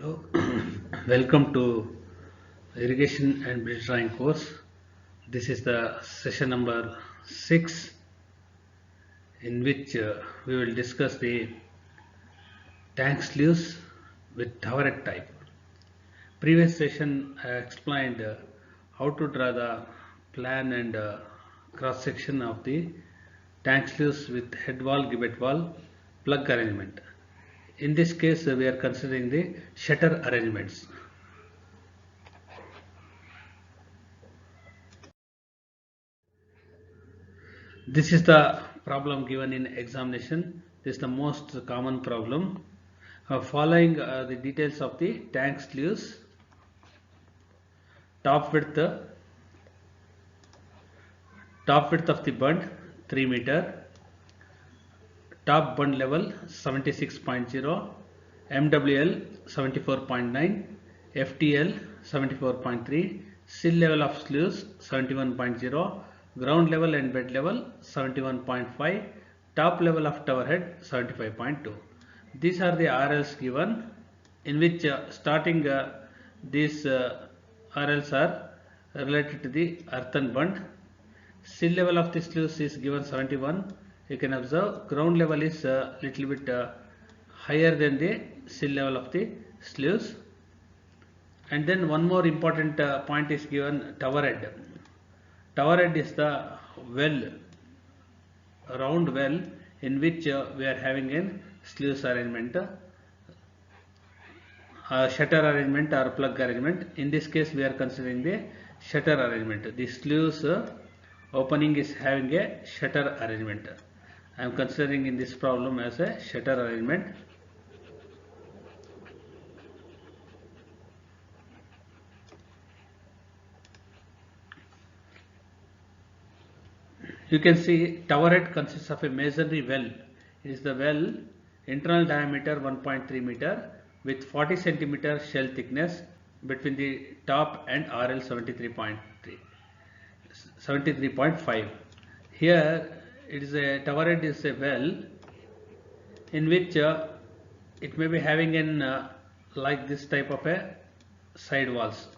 Hello, welcome to Irrigation and Bridge Drawing course. This is the session number 6 in which we will discuss the tank sleeves with towerette type. Previous session I explained how to draw the plan and cross section of the tank sleeves with head wall, gibbet wall, plug arrangement. In this case we are considering the shutter arrangements. This is the problem given in examination. This is the most common problem. Following the details of the tank sleeves. Top width of the bund 3 meter. Top bund level 76.0, MWL 74.9, FTL 74.3, sill level of sleeves 71.0, ground level and bed level 71.5, top level of tower head 75.2. These are the RLs given, in which starting these RLs are related to the earthen bund. Sill level of the sleeves is given 71. You can observe ground level is little bit higher than the sill level of the sleeves. And then one more important point is given tower head. Tower head is the well, round well in which we are having a sleeves arrangement, shutter arrangement or plug arrangement. In this case we are considering the shutter arrangement. The sleeves opening is having a shutter arrangement. I am considering in this problem as a shutter arrangement. You can see tower head consists of a masonry well. It is the well internal diameter 1.3 meter with 40 centimeter shell thickness between the top and RL 73.5. Here it is a tower head is a well in which it may be having an like this type of a side walls,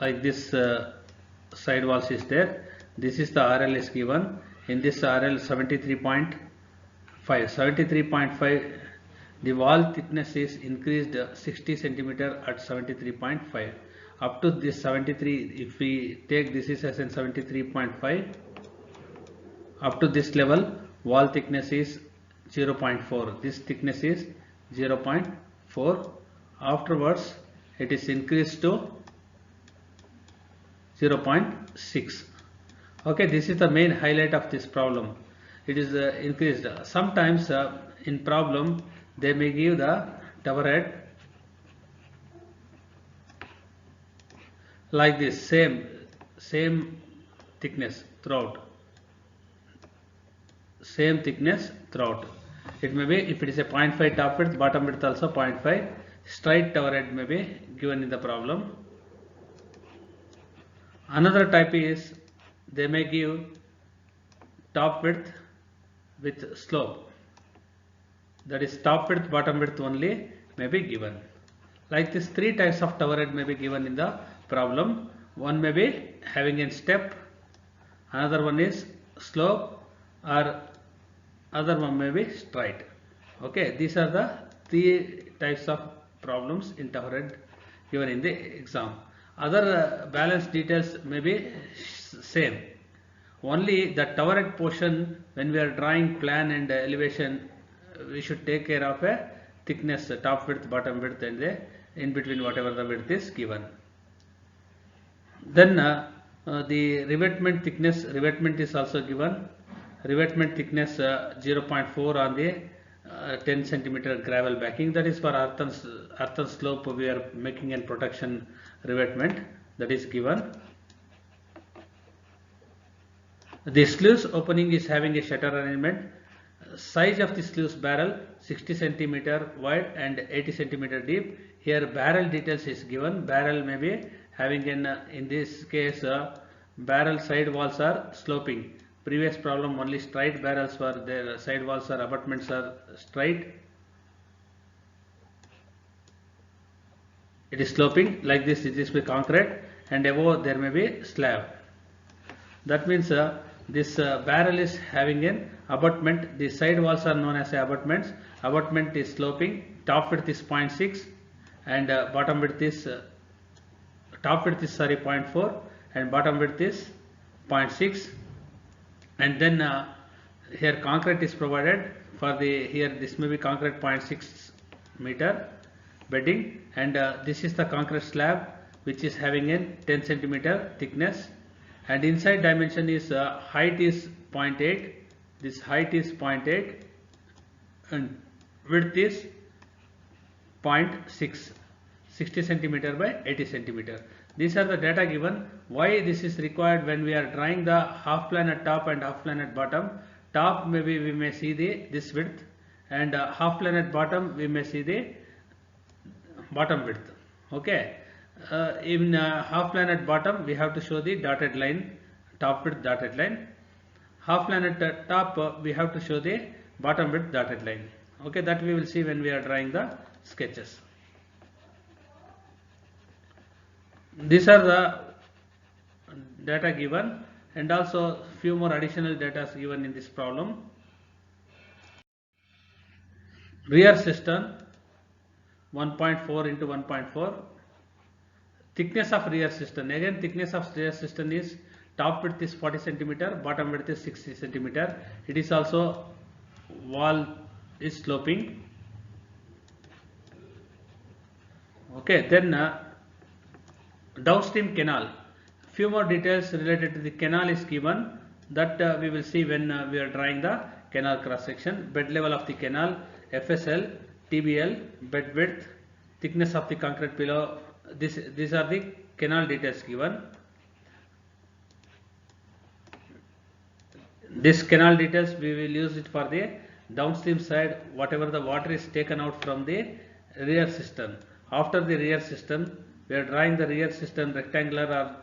like this side walls is there. This is the RL is given. In this RL 73.5, the wall thickness is increased 60 centimeter at 73.5. Up to this 73, if we take this is as in 73.5, up to this level wall thickness is 0.4. This thickness is 0.4. Afterwards it is increased to 0.6. Okay, this is the main highlight of this problem. It is increased. Sometimes in problem they may give the tower head like this, same thickness throughout. Same thickness throughout. It may be, if it is a 0.5 top width, bottom width also 0.5. Straight tower head may be given in the problem. Another type is they may give top width with slope. That is top width, bottom width only may be given. Like this, three types of tower head may be given in the problem. One may be having a step, another one is slope, or other one may be straight. Okay, these are the three types of problems in tower head given in the exam. Other balance details may be same. Only the tower head portion, when we are drawing plan and elevation, we should take care of a thickness, top width, bottom width, and the in between whatever the width is given. Then the revetment thickness, revetment is also given. Revetment thickness 0.4 on the 10 centimeter gravel backing. That is for earthen slope. We are making a protection revetment, that is given. The sluice opening is having a shutter arrangement. Size of the sluice barrel 60 centimeter wide and 80 centimeter deep. Here barrel details is given. Barrel may be having an in this case barrel side walls are sloping. Previous problem only straight barrels were there, side walls or abutments are straight. it is sloping like this. It is with concrete, and above there may be slab. That means this barrel is having an abutment. The side walls are known as abutments. Abutment is sloping. Top width is 0.6 and bottom width is top width is 0.4 and bottom width is 0.6. And then here concrete is provided for the, here this may be concrete 0.6 meter bedding, and this is the concrete slab which is having a 10 centimeter thickness, and inside dimension is height is 0.8, this height is 0.8 and width is 0.6, 60 centimeter by 80 centimeter. These are the data given. Why this is required? When we are drawing the half plane at top and half plane at bottom, top maybe we may see this width, and half plane at bottom we may see the bottom width. Okay, in half plane at bottom we have to show the dotted line, top width dotted line. Half plane at top we have to show the bottom width dotted line. Okay, that we will see when we are drawing the sketches. These are the data given, and also few more additional data given in this problem. Rear cistern 1.4 into 1.4. Thickness of rear cistern, again thickness of rear cistern is top width is 40 centimeter, bottom width is 60 centimeter. It is also wall is sloping. Okay, then downstream canal. Few more details related to the canal is given, that we will see when we are drawing the canal cross section. Bed level of the canal, FSL, TBL, bed width, thickness of the concrete below. These are the canal details given. This canal details we will use it for the downstream side, whatever the water is taken out from the rear cistern. After the rear cistern, we are drawing the rear cistern rectangular,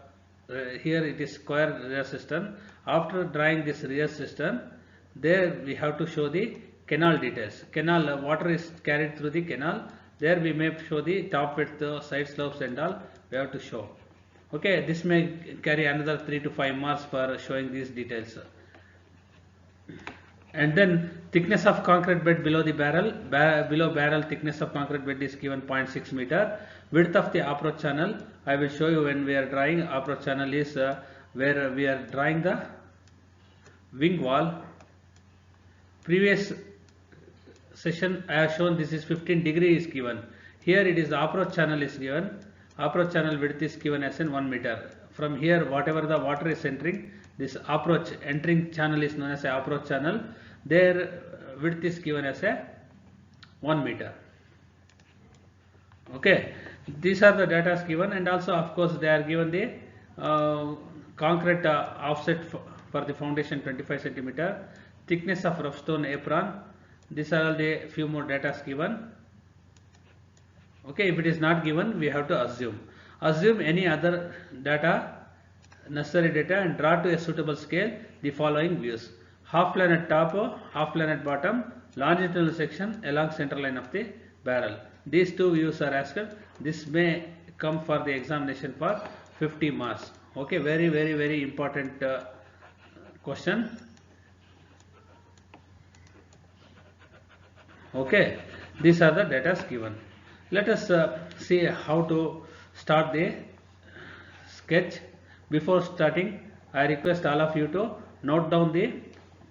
or here it is square rear cistern. After drawing this rear cistern, there we have to show the canal details. Canal water is carried through the canal. There we may show the top width, side slopes and all we have to show. Okay, this may carry another 3 to 5 marks for showing these details. And then thickness of concrete bed below the barrel, below barrel thickness of concrete bed is given 0.6 meter. Width of the approach channel, I will show you when we are drawing. Approach channel is where we are drawing the wing wall. Previous session I have shown this is 15 degree is given. Here it is the approach channel is given. Approach channel width is given as in 1 meter. From here whatever the water is entering, this approach entering channel is known as a approach channel. Their width is given as a 1 meter. Okay, these are the data given, and also of course they are given the concrete offset for the foundation 25 centimeter, thickness of rough stone apron. These are all the few more data given. Okay, if it is not given, we have to assume any other data, necessary data, and draw to a suitable scale the following views: half plane at top, half plane at bottom, longitudinal section along center line of the barrel. These two views are asked. This may come for the examination for 50 marks. Okay, very important question. Okay, these are the data given. Let us see how to start the sketch. Before starting, I request all of you to note down the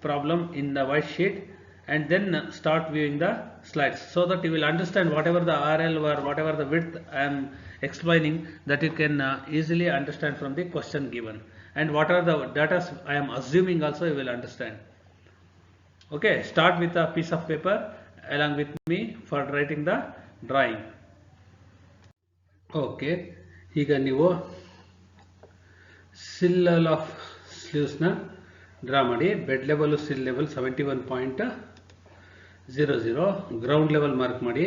problem in the white sheet and then start viewing the slides, so that you will understand whatever the RL or whatever the width I am explaining, that you can easily understand from the question given, and what are the data I am assuming also you will understand. Okay, start with a piece of paper along with me for writing the drawing. Okay, ಈಗ ನೀವು sill level of sleeves na draw ಮಾಡಿ. Bed level ಸಿಲ್ level 71.00, ground level mark ಮಾಡಿ,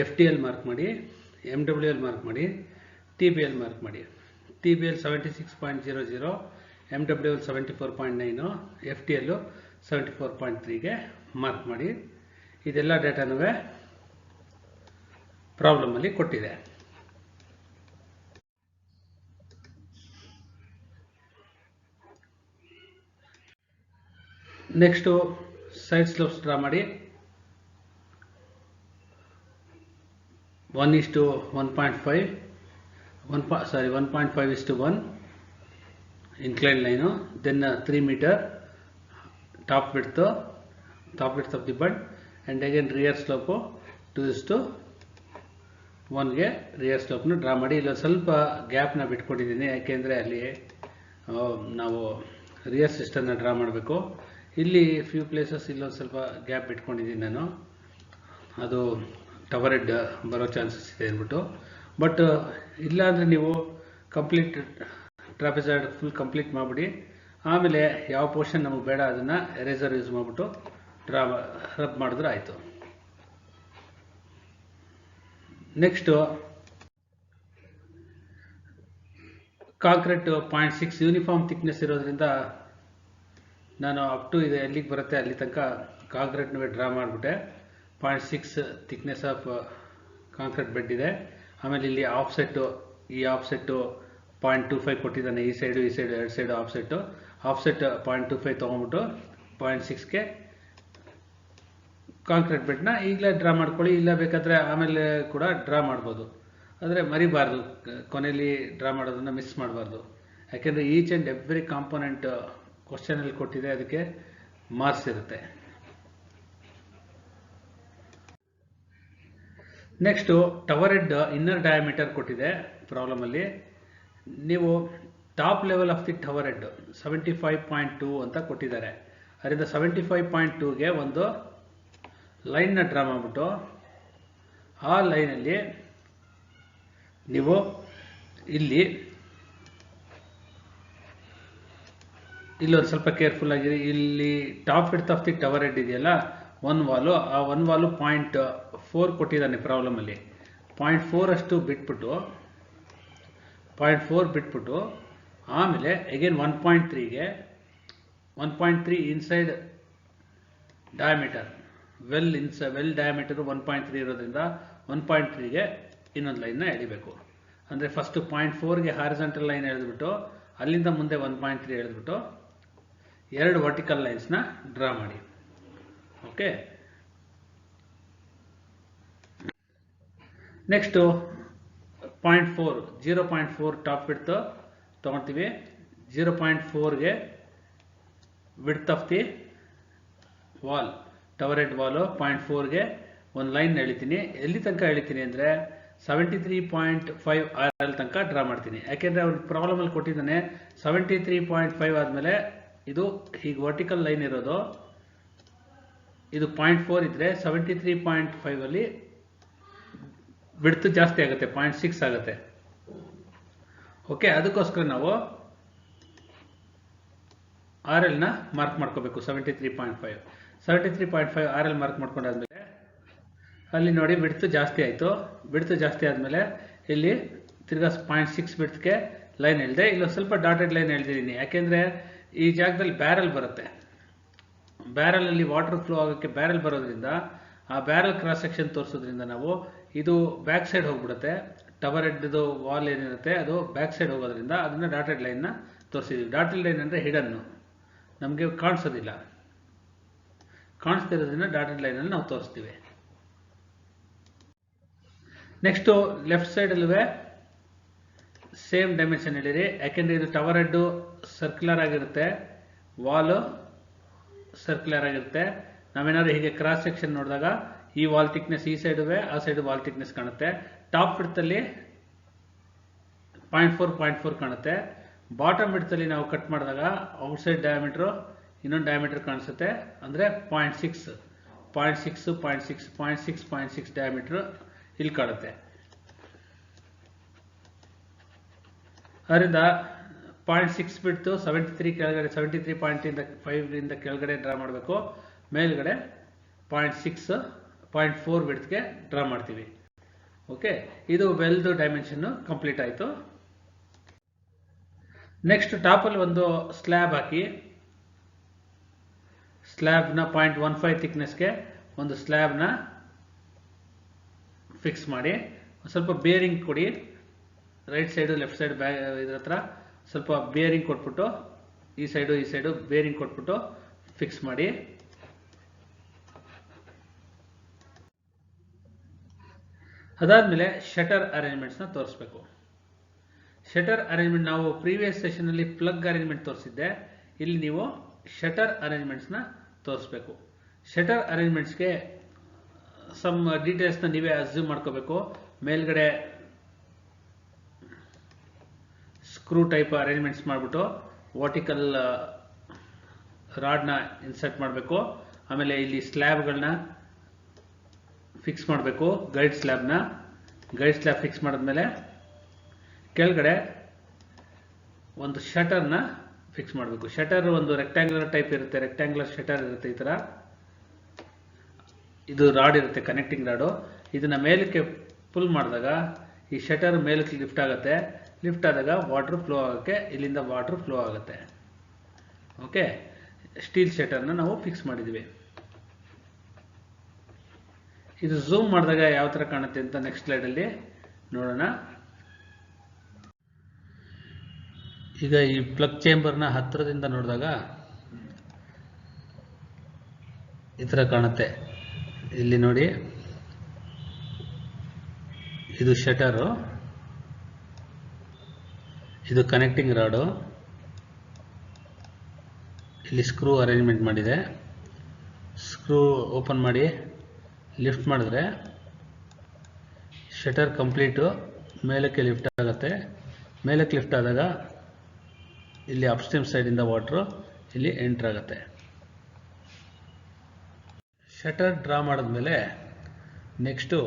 FTL mark ಮಾಡಿ, MWL mark ಮಾಡಿ, TBL mark ಮಾಡಿ. TBL 76.00, MWL 74.9, FTL 74.3ಗೆ mark ಮಾಡಿ. ಇದೆಲ್ಲ ಡೇಟಾನೂ ಪ್ರಾಬ್ಲಮಲ್ಲಿ ಕೊಟ್ಟಿದೆ. ನೆಕ್ಸ್ಟು ಸೈಡ್ ಸ್ಲೋಪ್ಸ್ ಡ್ರಾ ಮಾಡಿ 1:1.5 inclined line, then 3 meter top width of the bud, and again rear slope 2:1 ಗೆ rear slope ನ ಡ್ರಾ ಮಾಡಿ. ಇಲ್ಲಿ ಸ್ವಲ್ಪ ಗ್ಯಾಪ್ ನ ಬಿಟ್ಕೊಂಡಿದ್ದೀನಿ, ಯಾಕೆಂದ್ರೆ ಅಲ್ಲಿ ನಾವು ರಿಯರ್ ಸಿಸ್ಟಮ್ ನ ಡ್ರಾ ಮಾಡಬೇಕು. ಇಲ್ಲಿ ಫ್ಯೂ ಪ್ಲೇಸಸ್ ಇಲ್ಲೊಂದು ಸ್ವಲ್ಪ ಗ್ಯಾಪ್ ಬಿಟ್ಕೊಂಡಿದ್ದೀನಿ ನಾನು, ಅದು ಟವರ್ ಹೆಡ್ ಬರೋ ಚಾನ್ಸಸ್ ಇದೆ ಅಂದ್ಬಿಟ್ಟು. ಬಟ್ ಇಲ್ಲ ಅಂದರೆ ನೀವು ಕಂಪ್ಲೀಟ್ ಟ್ರಾಪೆಜಾಯ್ಡ್ ಫುಲ್ ಕಂಪ್ಲೀಟ್ ಮಾಡಿಬಿಡಿ. ಆಮೇಲೆ ಯಾವ ಪೋರ್ಷನ್ ನಮಗೆ ಬೇಡ ಅದನ್ನು ಎರೇಸರ್ ಯೂಸ್ ಮಾಡಿಬಿಟ್ಟು ರಬ್ ಮಾಡಿದ್ರೆ ಆಯಿತು. ನೆಕ್ಸ್ಟು ಕಾಂಕ್ರೀಟ್ 0.6 ಯೂನಿಫಾರ್ಮ್ ಥಿಕ್ನೆಸ್ ಇರೋದ್ರಿಂದ ನಾನು ಅಪ್ ಟು ಇದೆ ಎಲ್ಲಿಗೆ ಬರುತ್ತೆ ಅಲ್ಲಿ ತನಕ ಕಾಂಕ್ರೀಟ್ನವೇ ಡ್ರಾ ಮಾಡಿಬಿಟ್ಟೆ. 0.6 ಥಿಕ್ನೆಸ್ ಆಫ್ ಕಾಂಕ್ರೀಟ್ ಬೆಡ್ ಇದೆ. ಆಮೇಲೆ ಇಲ್ಲಿ ಆಫ್ಸೆಟ್ಟು 0.25 ಕೊಟ್ಟಿದ್ದಾನೆ, ಈ ಸೈಡು ಎರಡು ಸೈಡು ಆಫ್ಸೆಟ್ 0.25 ತೊಗೊಂಡ್ಬಿಟ್ಟು 0.6ಗೆ ಕಾಂಕ್ರೀಟ್ ಬೆಡ್ನ ಈಗಲೇ ಡ್ರಾ ಮಾಡ್ಕೊಳ್ಳಿ. ಇಲ್ಲ ಬೇಕಾದರೆ ಆಮೇಲೆ ಕೂಡ ಡ್ರಾ ಮಾಡ್ಬೋದು, ಆದರೆ ಮರಿಬಾರ್ದು, ಕೊನೆಯಲ್ಲಿ ಡ್ರಾ ಮಾಡೋದನ್ನು ಮಿಸ್ ಮಾಡಬಾರ್ದು. ಯಾಕೆಂದರೆ ಈಚ್ ಆ್ಯಂಡ್ ಎವ್ರಿ ಕಾಂಪೋನೆಂಟ್ ಕ್ವಶನಲ್ಲಿ ಕೊಟ್ಟಿದೆ, ಅದಕ್ಕೆ ಮಾರ್ಕ್ಸ್ ಇರುತ್ತೆ. Next tower head inner diameter ಕೊಟ್ಟಿದೆ ಪ್ರಾಬ್ಲಮಲ್ಲಿ. ನೀವು top level of the tower head 75.2 ಅಂತ ಕೊಟ್ಟಿದ್ದಾರೆ. ಅದರಿಂದ 75.2ಗೆ ಒಂದು ಲೈನ್ನ ಡ್ರಾ ಮಾಡಿಬಿಟ್ಟು ಆ ಲೈನಲ್ಲಿ ನೀವು ಇಲ್ಲೊಂದು ಸ್ವಲ್ಪ ಕೇರ್ಫುಲ್ ಆಗಿರಿ. ಇಲ್ಲಿ top width of the tower head ಇದೆಯಲ್ಲ, ಒಂದು ವಾಲು 0.4 ಕೊಟ್ಟಿದ್ದಾನೆ ಪ್ರಾಬ್ಲಮಲ್ಲಿ. 0.4 ಅಷ್ಟು ಬಿಟ್ಬಿಟ್ಟು ಆಮೇಲೆ ಅಗೇನ್ 1.3ಗೆ 1.3 ಇನ್ಸೈಡ್ ಡಯಾಮೀಟರ್, ವೆಲ್ ಡಯಾಮೀಟರ್ 1.3 ಇರೋದ್ರಿಂದ 1.3ಗೆ ಇನ್ನೊಂದು ಲೈನ್ನ ಎಳಿಬೇಕು. ಅಂದರೆ ಫಸ್ಟು 0.4ಗೆ ಹಾರಿಜಾಂಟಲ್ ಲೈನ್ ಎಳೆದ್ಬಿಟ್ಟು ಅಲ್ಲಿಂದ ಮುಂದೆ 1.3 ಎಳೆದ್ಬಿಟ್ಟು 2 ವರ್ಟಿಕಲ್ ಲೈನ್ಸ್ನ ಡ್ರಾ ಮಾಡಿ. ಓಕೆ, ನೆಕ್ಸ್ಟು 0.4 ಟಾಪ್ ವಿಡ್ತ್ ತೊಗೊಳ್ತೀವಿ. 0.4ಗೆ width of the wall, tower head wall 0.4ಗೆ ಒಂದು ಲೈನ್ ಎಳಿತೀನಿ. ಎಲ್ಲಿ ತನಕ ಎಳಿತೀನಿ ಅಂದರೆ 73.5 RL ತನಕ ಡ್ರಾ ಮಾಡ್ತೀನಿ. ಯಾಕೆಂದರೆ ಅವ್ರ ಪ್ರಾಬ್ಲಮಲ್ಲಿ ಕೊಟ್ಟಿದ್ದಾನೆ 73.5 ಆದಮೇಲೆ ಇದು ಹೀಗೆ ವರ್ಟಿಕಲ್ ಲೈನ್ ಇರೋದು, ಇದು 0.4 ಇದ್ದರೆ 73.5ಅಲ್ಲಿ ವಿಡ್ತ್ ಜಾಸ್ತಿ ಆಗುತ್ತೆ, 0.6 ಆಗುತ್ತೆ. ಓಕೆ, ಅದಕ್ಕೋಸ್ಕರ ನಾವು RLನ ಮಾರ್ಕ್ ಮಾಡ್ಕೋಬೇಕು. 73.5 RL ಮಾರ್ಕ್ ಮಾಡ್ಕೊಂಡಾದ್ಮೇಲೆ ಅಲ್ಲಿ ನೋಡಿ ವಿಡ್ತ್ ಜಾಸ್ತಿ ಆಯಿತು. ವಿಡ್ತ್ ಜಾಸ್ತಿ ಆದಮೇಲೆ ಇಲ್ಲಿ ತಿರ್ಗಾ 0.6 ವಿಡ್ತ್ಗೆ ಲೈನ್ ಎಳೆದೆ. ಇಲ್ಲೊಂದು ಸ್ವಲ್ಪ ಡಾಟೆಡ್ ಲೈನ್ ಎಳೆದಿದ್ದೀನಿ, ಯಾಕೆಂದರೆ ಈ ಜಾಗದಲ್ಲಿ ಬ್ಯಾರಲ್ ಬರುತ್ತೆ. ಬ್ಯಾರಲಲ್ಲಿ ವಾಟರ್ ಫ್ಲೋ ಆಗೋಕ್ಕೆ ಬ್ಯಾರಲ್ ಬರೋದ್ರಿಂದ ಆ ಬ್ಯಾರಲ್ ಕ್ರಾಸ್ ಸೆಕ್ಷನ್ ತೋರಿಸೋದ್ರಿಂದ ನಾವು ಇದು ಬ್ಯಾಕ್ ಸೈಡ್ ಹೋಗ್ಬಿಡುತ್ತೆ. ಟವರ್ ಹೆಡ್ದು ವಾಲ್ ಏನಿರುತ್ತೆ ಅದು ಬ್ಯಾಕ್ ಸೈಡ್ ಹೋಗೋದ್ರಿಂದ ಅದನ್ನು ಡಾಟೆಡ್ ಲೈನ್ನ ತೋರಿಸಿದ್ವಿ. ಡಾಟೆಡ್ ಲೈನ್ ಅಂದರೆ ಹಿಡನ್ನು, ನಮಗೆ ಕಾಣಿಸೋದಿಲ್ಲ, ಕಾಣಿಸ್ತಿರೋದ್ರಿಂದ ಡಾಟೆಡ್ ಲೈನಲ್ಲಿ ನಾವು ತೋರಿಸ್ತೀವಿ. ನೆಕ್ಸ್ಟು ಲೆಫ್ಟ್ ಸೈಡಲ್ಲೂ ಸೇಮ್ ಡೈಮೆನ್ಷನ್ ಹೇಳಿರಿ, ಯಾಕೆಂದರೆ ಇದು ಟವರ್ ಹೆಡ್ಡು ಸರ್ಕ್ಯುಲರ್ ಆಗಿರುತ್ತೆ, ವಾಲು ಸರ್ಕ್ಯುಲರ್ ಆಗಿರುತ್ತೆ. ನಾವೇನಾದ್ರು ಹೀಗೆ ಕ್ರಾಸ್ ಸೆಕ್ಷನ್ ನೋಡಿದಾಗ ಈ ವಾಲ್ ಥಿಕ್ನೆಸ್ ಈ ಸೈಡುವೆ, ಆ ಸೈಡು ವಾಲ್ ಥಿಕ್ನೆಸ್ ಕಾಣುತ್ತೆ. ಟಾಪ್ ವಿಡ್ತಲ್ಲಿ 0.4 ಕಾಣುತ್ತೆ. ಬಾಟಮ್ ವಿಡ್ತಲ್ಲಿ ನಾವು ಕಟ್ ಮಾಡಿದಾಗ ಔಟ್ಸೈಡ್ ಡಯಾಮೀಟ್ರು ಇನ್ನೊಂದು ಡಯಾಮೀಟರ್ ಕಾಣಿಸುತ್ತೆ, ಅಂದರೆ 0.6 ಡಯಾಮೀಟ್ರು ಇಲ್ಲಿ ಕಾಣುತ್ತೆ. ಅದರಿಂದ 0.6 ಬಿಡ್ತು 73 ಕೆಳಗಡೆ 73.5 ಕೆಳಗಡೆ ಡ್ರಾ ಮಾಡಬೇಕು. ಮೇಲ್ಗಡೆ 0.4 ಬಿಡ್ತ್ಗೆ ಡ್ರಾ ಮಾಡ್ತೀವಿ. ಓಕೆ, ಇದು ವೆಲ್ದು ಡೈಮೆನ್ಷನ್ನು ಕಂಪ್ಲೀಟ್ ಆಯಿತು. ನೆಕ್ಸ್ಟ್ ಟಾಪಲ್ಲಿ ಒಂದು ಸ್ಲ್ಯಾಬ್ ಹಾಕಿ, ಸ್ಲ್ಯಾಬ್ನ 0.15 ಥಿಕ್ನೆಸ್ಗೆ ಒಂದು ಸ್ಲ್ಯಾಬ್ನ ಫಿಕ್ಸ್ ಮಾಡಿ, ಸ್ವಲ್ಪ ಬೇರಿಂಗ್ ಕೊಡಿ. ರೈಟ್ ಸೈಡು ಲೆಫ್ಟ್ ಸೈಡ್ ಇದ್ರ ಹತ್ರ ಸ್ವಲ್ಪ ಬೇರಿಂಗ್ ಕೊಟ್ಬಿಟ್ಟು ಈ ಸೈಡು ಬೇರಿಂಗ್ ಕೊಟ್ಬಿಟ್ಟು ಫಿಕ್ಸ್ ಮಾಡಿ. ಅದಾದ್ಮೇಲೆ ಶಟರ್ ಅರೇಂಜ್ಮೆಂಟ್ಸ್ನ ತೋರಿಸ್ಬೇಕು. ಶಟರ್ ಅರೇಂಜ್ಮೆಂಟ್ ನಾವು ಪ್ರೀವಿಯಸ್ ಸೆಷನ್ ಅಲ್ಲಿ ಪ್ಲಗ್ ಅರೇಂಜ್ಮೆಂಟ್ ತೋರಿಸಿದ್ದೆ. ಇಲ್ಲಿ ನೀವು ಶಟರ್ ಅರೇಂಜ್ಮೆಂಟ್ಸ್ನ ತೋರಿಸ್ಬೇಕು. ಶಟರ್ ಅರೇಂಜ್ಮೆಂಟ್ಸ್ಗೆ ಸಮ್ ಡೀಟೇಲ್ಸ್ನ ನೀವೇ ಅಸ್ಯೂಮ್ ಮಾಡ್ಕೋಬೇಕು. ಮೇಲ್ಗಡೆ ಸ್ಕ್ರೂ ಟೈಪ್ ಅರೇಂಜ್ಮೆಂಟ್ಸ್ ಮಾಡಿಬಿಟ್ಟು ವರ್ಟಿಕಲ್ ರಾಡ್ನ ಇನ್ಸರ್ಟ್ ಮಾಡಬೇಕು. ಆಮೇಲೆ ಇಲ್ಲಿ ಸ್ಲ್ಯಾಬ್ಗಳನ್ನ ಫಿಕ್ಸ್ ಮಾಡಬೇಕು. ಗೈಡ್ ಸ್ಲ್ಯಾಬ್ ಫಿಕ್ಸ್ ಮಾಡಿದ್ಮೇಲೆ ಕೆಳಗಡೆ ಒಂದು ಶಟರ್ನ ಫಿಕ್ಸ್ ಮಾಡಬೇಕು. ಶಟರ್ ಒಂದು ರೆಕ್ಟ್ಯಾಂಗ್ಯುಲರ್ ಟೈಪ್ ಇರುತ್ತೆ, ರೆಕ್ಟ್ಯಾಂಗ್ಯುಲರ್ ಶಟರ್ ಇರುತ್ತೆ. ಈ ಥರ ಇದು ರಾಡ್ ಇರುತ್ತೆ, ಕನೆಕ್ಟಿಂಗ್ ರಾಡು. ಇದನ್ನ ಮೇಲಕ್ಕೆ ಪುಲ್ ಮಾಡಿದಾಗ ಈ ಶಟರ್ ಮೇಲಕ್ಕೆ ಲಿಫ್ಟ್ ಆಗುತ್ತೆ. ಲಿಫ್ಟ್ ಆದಾಗ ವಾಟರ್ ಫ್ಲೋ ಆಗೋಕ್ಕೆ ಇಲ್ಲಿಂದ ವಾಟರ್ ಫ್ಲೋ ಆಗುತ್ತೆ. ಓಕೆ, ಸ್ಟೀಲ್ ಶಟರ್ನ ನಾವು ಫಿಕ್ಸ್ ಮಾಡಿದ್ವಿ. ಇದು ಝೂಮ್ ಮಾಡಿದಾಗ ಯಾವ ಥರ ಕಾಣುತ್ತೆ ಅಂತ ನೆಕ್ಸ್ಟ್ ಸ್ಲೈಡಲ್ಲಿ ನೋಡೋಣ. ಈಗ ಈ ಪ್ಲಗ್ ಚೇಂಬರ್ನ ಹತ್ತಿರದಿಂದ ನೋಡಿದಾಗ ಈ ಥರ ಕಾಣುತ್ತೆ. ಇಲ್ಲಿ ನೋಡಿ, ಇದು ಶಟರು, ಇದು ಕನೆಕ್ಟಿಂಗ್ ರಾಡು. ಇಲ್ಲಿ ಸ್ಕ್ರೂ ಅರೇಂಜ್ಮೆಂಟ್ ಮಾಡಿದೆ. ಸ್ಕ್ರೂ ಓಪನ್ ಮಾಡಿ ಲಿಫ್ಟ್ ಮಾಡಿದ್ರೆ ಶಟರ್ ಕಂಪ್ಲೀಟು ಮೇಲಕ್ಕೆ ಲಿಫ್ಟ್ ಆಗುತ್ತೆ. ಮೇಲಕ್ಕೆ ಲಿಫ್ಟ್ ಆದಾಗ ಇಲ್ಲಿ ಅಪ್ಸ್ಟ್ರೀಮ್ ಸೈಡಿಂದ ವಾಟ್ರು ಇಲ್ಲಿ ಎಂಟ್ರ್ ಆಗುತ್ತೆ. ಶಟರ್ ಡ್ರಾ ಮಾಡಿದ್ಮೇಲೆ ನೆಕ್ಸ್ಟು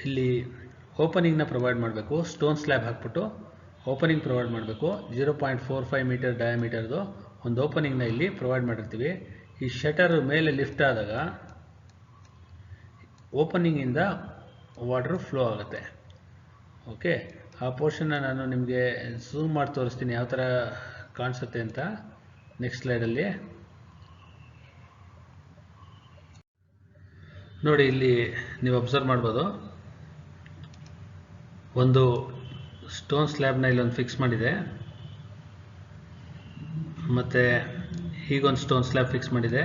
ಇಲ್ಲಿ ಓಪನಿಂಗ್ನ ಪ್ರೊವೈಡ್ ಮಾಡಬೇಕು. ಸ್ಟೋನ್ ಸ್ಲ್ಯಾಬ್ ಹಾಕ್ಬಿಟ್ಟು ಓಪನಿಂಗ್ ಪ್ರೊವೈಡ್ ಮಾಡಬೇಕು. 0.45 ಮೀಟರ್ ಡಯಾಮೀಟರ್ದು ಒಂದು ಓಪನಿಂಗ್ನ ಇಲ್ಲಿ ಪ್ರೊವೈಡ್ ಮಾಡಿರ್ತೀವಿ. ಈ ಶಟರ್ ಮೇಲೆ ಲಿಫ್ಟ್ ಆದಾಗ ಓಪನಿಂಗಿಂದ ವಾಟರ್ ಫ್ಲೋ ಆಗುತ್ತೆ. ಓಕೆ, ಆ ಪೋರ್ಷನ್ನ ನಾನು ನಿಮಗೆ ಝೂಮ್ ಮಾಡಿ ತೋರಿಸ್ತೀನಿ ಯಾವ ಥರ ಕಾಣಿಸುತ್ತೆ ಅಂತ ನೆಕ್ಸ್ಟ್ ಸ್ಲೈಡಲ್ಲಿ ನೋಡಿ. ಇಲ್ಲಿ ನೀವು ಅಬ್ಸರ್ವ್ ಮಾಡ್ಬೋದು, ಒಂದು ಸ್ಟೋನ್ ಸ್ಲ್ಯಾಬ್ನ ಇಲ್ಲೊಂದು ಫಿಕ್ಸ್ ಮಾಡಿದೆ, ಮತ್ತು ಹೀಗೊಂದು ಸ್ಟೋನ್ ಸ್ಲ್ಯಾಬ್ ಫಿಕ್ಸ್ ಮಾಡಿದೆ,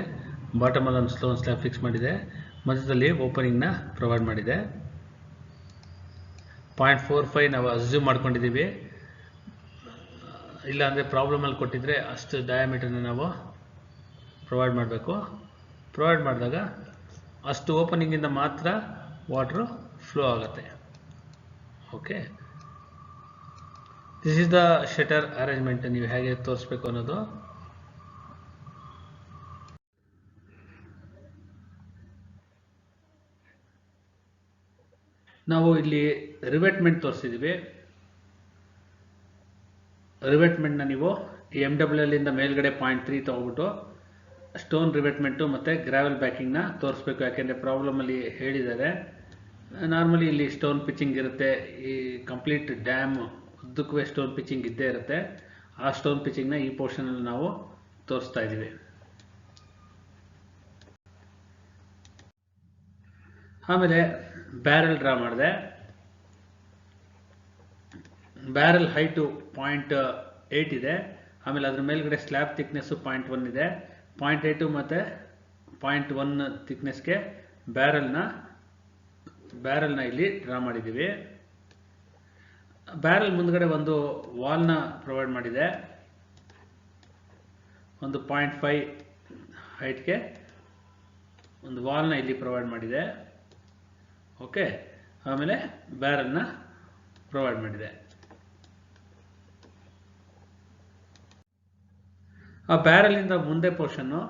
ಬಾಟಮಲ್ಲಿ ಒಂದು ಸ್ಟೋನ್ ಸ್ಲ್ಯಾಬ್ ಫಿಕ್ಸ್ ಮಾಡಿದೆ, ಮಧ್ಯದಲ್ಲಿ ಓಪನಿಂಗ್ನ ಪ್ರೊವೈಡ್ ಮಾಡಿದೆ. 0.45 ನಾವು ಅಸ್ಯೂಮ್ ಮಾಡ್ಕೊಂಡಿದ್ದೀವಿ. ಇಲ್ಲಾಂದರೆ ಪ್ರಾಬ್ಲಮಲ್ಲಿ ಕೊಟ್ಟಿದ್ರೆ ಅಷ್ಟು ಡಯಾಮೀಟರ್ನ ನಾವು ಪ್ರೊವೈಡ್ ಮಾಡಬೇಕು. ಪ್ರೊವೈಡ್ ಮಾಡಿದಾಗ ಅಷ್ಟು ಓಪನಿಂಗಿಂದ ಮಾತ್ರ ವಾಟ್ರು ಫ್ಲೋ ಆಗುತ್ತೆ. Okay, this is the shutter arrangement. ನೀವು ಹೇಗೆ ತೋರಿಸ್ಬೇಕು ಅನ್ನೋದು. ನಾವು ಇಲ್ಲಿ ರಿವೆಟ್ಮೆಂಟ್ ತೋರಿಸಿದ್ದೀವಿ. ರಿವೆಟ್ಮೆಂಟ್ನ ನೀವು MWL ಇಂದ ಮೇಲ್ಗಡೆ 0.3 ತಗೊಬಿಟ್ಟು ಸ್ಟೋನ್ ರಿವೆಟ್ಮೆಂಟು ಮತ್ತು ಗ್ರಾವೆಲ್ ಬ್ಯಾಕಿಂಗ್ನ ತೋರಿಸ್ಬೇಕು. ಯಾಕೆಂದರೆ ಪ್ರಾಬ್ಲಮಲ್ಲಿ ಹೇಳಿದ್ದಾರೆ. ನಾರ್ಮಲಿ ಇಲ್ಲಿ ಸ್ಟೋನ್ ಪಿಚಿಂಗ್ ಇರುತ್ತೆ. ಈ ಕಂಪ್ಲೀಟ್ ಡ್ಯಾಮ್ ಉದ್ದಕ್ಕೂ ಸ್ಟೋನ್ ಪಿಚಿಂಗ್ ಇದ್ದೇ ಇರುತ್ತೆ. ಆ ಸ್ಟೋನ್ ಪಿಚಿಂಗ್ನ ಈ ಪೋರ್ಷನಲ್ಲಿ ನಾವು ತೋರಿಸ್ತಾ ಇದ್ದೀವಿ. ಆಮೇಲೆ ಬ್ಯಾರೆಲ್ ಡ್ರಾ ಮಾಡಿದೆ. ಬ್ಯಾರೆಲ್ ಹೈಟು 0.8 ಇದೆ. ಆಮೇಲೆ ಅದ್ರ ಮೇಲ್ಗಡೆ ಸ್ಲ್ಯಾಬ್ ಥಿಕ್ನೆಸ್ಸು 0.1 ಇದೆ. 0.8 ಮತ್ತು 0.1 ಥಿಕ್ನೆಸ್ಗೆ ಬ್ಯಾರೆಲ್ನ ಇಲ್ಲಿ ಡ್ರಾ ಮಾಡಿದ್ದೀವಿ. ಬ್ಯಾರೆಲ್ ಮುಂದ್ಗಡೆ ಒಂದು ವಾಲ್ನ ಪ್ರೊವೈಡ್ ಮಾಡಿದೆ. ಒಂದು 0.5 ಹೈಟ್ಗೆ ಒಂದು ವಾಲ್ನ ಇಲ್ಲಿ ಪ್ರೊವೈಡ್ ಮಾಡಿದೆ. ಓಕೆ, ಆಮೇಲೆ ಬ್ಯಾರೆಲ್ನ ಪ್ರೊವೈಡ್ ಮಾಡಿದೆ. ಆ ಬ್ಯಾರೆಲಿಂದ ಮುಂದೆ ಪೋರ್ಷನ್ನು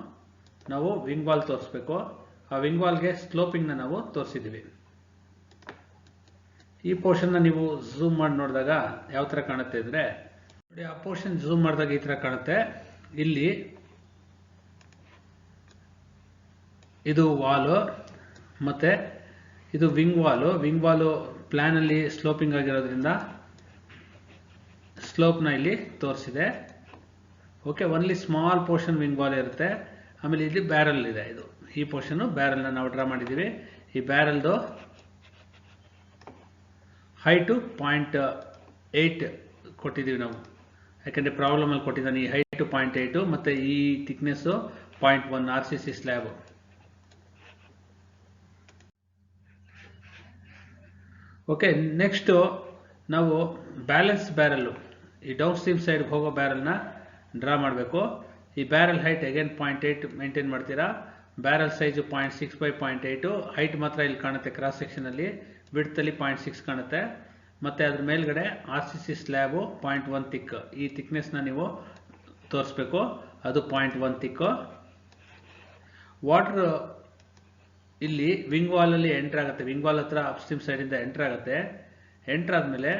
ನಾವು ವಿಂಗ್ ವಾಲ್ ತೋರಿಸ್ಬೇಕು. ಆ ವಿಂಗ್ ವಾಲ್ಗೆ ಸ್ಲೋಪಿಂಗ್ನ ನಾವು ತೋರಿಸಿದ್ದೀವಿ. ಈ ಪೋರ್ಷನ್ನ ನೀವು ಝೂಮ್ ಮಾಡಿ ನೋಡಿದಾಗ ಯಾವ ಥರ ಕಾಣುತ್ತೆ ಅಂದರೆ ನೋಡಿ, ಆ ಪೋರ್ಷನ್ ಝೂಮ್ ಮಾಡಿದಾಗ ಈ ಥರ ಕಾಣುತ್ತೆ. ಇಲ್ಲಿ ಇದು ವಾಲು ಮತ್ತು ಇದು ವಿಂಗ್ ವಾಲು ಪ್ಲ್ಯಾನಲ್ಲಿ ಸ್ಲೋಪಿಂಗ್ ಆಗಿರೋದ್ರಿಂದ ಸ್ಲೋಪ್ನ ಇಲ್ಲಿ ತೋರಿಸಿದೆ. Okay, only small portion wing wall ಇರುತ್ತೆ. ಆಮೇಲೆ ಇಲ್ಲಿ ಬ್ಯಾರೆಲ್ ಇದೆ. ಇದು ಈ ಪೋರ್ಷನ್ನು ಬ್ಯಾರೆಲ್ನ ನಾವು ಡ್ರಾ ಮಾಡಿದ್ದೀವಿ. ಈ ಬ್ಯಾರೆಲ್ದು ಹೈಟು 0.8 ಕೊಟ್ಟಿದ್ದೀವಿ ನಾವು. ಯಾಕೆಂದರೆ ಪ್ರಾಬ್ಲಮಲ್ಲಿ ಕೊಟ್ಟಿದ್ದಾನೆ ಈ ಹೈಟ್ ಟು 0.8 ಮತ್ತು ಈ thickness 0.1 RCC slab. Okay, next ನಾವು ಬ್ಯಾಲೆನ್ಸ್ ಬ್ಯಾರಲ್ಲು, ಈ ಡೌನ್ ಸ್ಟ್ರೀಮ್ ಸೈಡ್ಗೆ ಹೋಗೋ ಬ್ಯಾರಲ್ನ ಡ್ರಾ ಮಾಡಬೇಕು. ಈ ಬ್ಯಾರಲ್ ಹೈಟ್ ಅಗೇನ್ 0.8 ಮೇಂಟೈನ್ ಮಾಡ್ತೀರಾ. ಬ್ಯಾರಲ್ ಸೈಜು 0.6 by 0.8, ಹೈಟ್ ಮಾತ್ರ ಇಲ್ಲಿ ಕಾಣುತ್ತೆ ಕ್ರಾಸ್ ಸೆಕ್ಷನಲ್ಲಿ, ವಿಡ್ತಲ್ಲಿ 0.6 ಕಾಣುತ್ತೆ. ಮತ್ತು ಅದ್ರ ಮೇಲ್ಗಡೆ RCC ಸ್ಲ್ಯಾಬು 0.1 ಥಿಕ್, ಈ ಥಿಕ್ನೆಸ್ನ ನೀವು ತೋರಿಸ್ಬೇಕು, ಅದು 0.1 ಥಿಕ್ಕು. ವಾಟರ್ ಇಲ್ಲಿ ವಿಂಗ್ ವಾಲಲ್ಲಿ ಎಂಟ್ರ್ ಆಗುತ್ತೆ, ವಿಂಗ್ ವಾಲ್ ಹತ್ರ ಅಪ್ಸ್ಟ್ರೀಮ್ ಸೈಡಿಂದ ಎಂಟ್ರ್ ಆಗುತ್ತೆ. ಎಂಟ್ರ್ ಆದಮೇಲೆ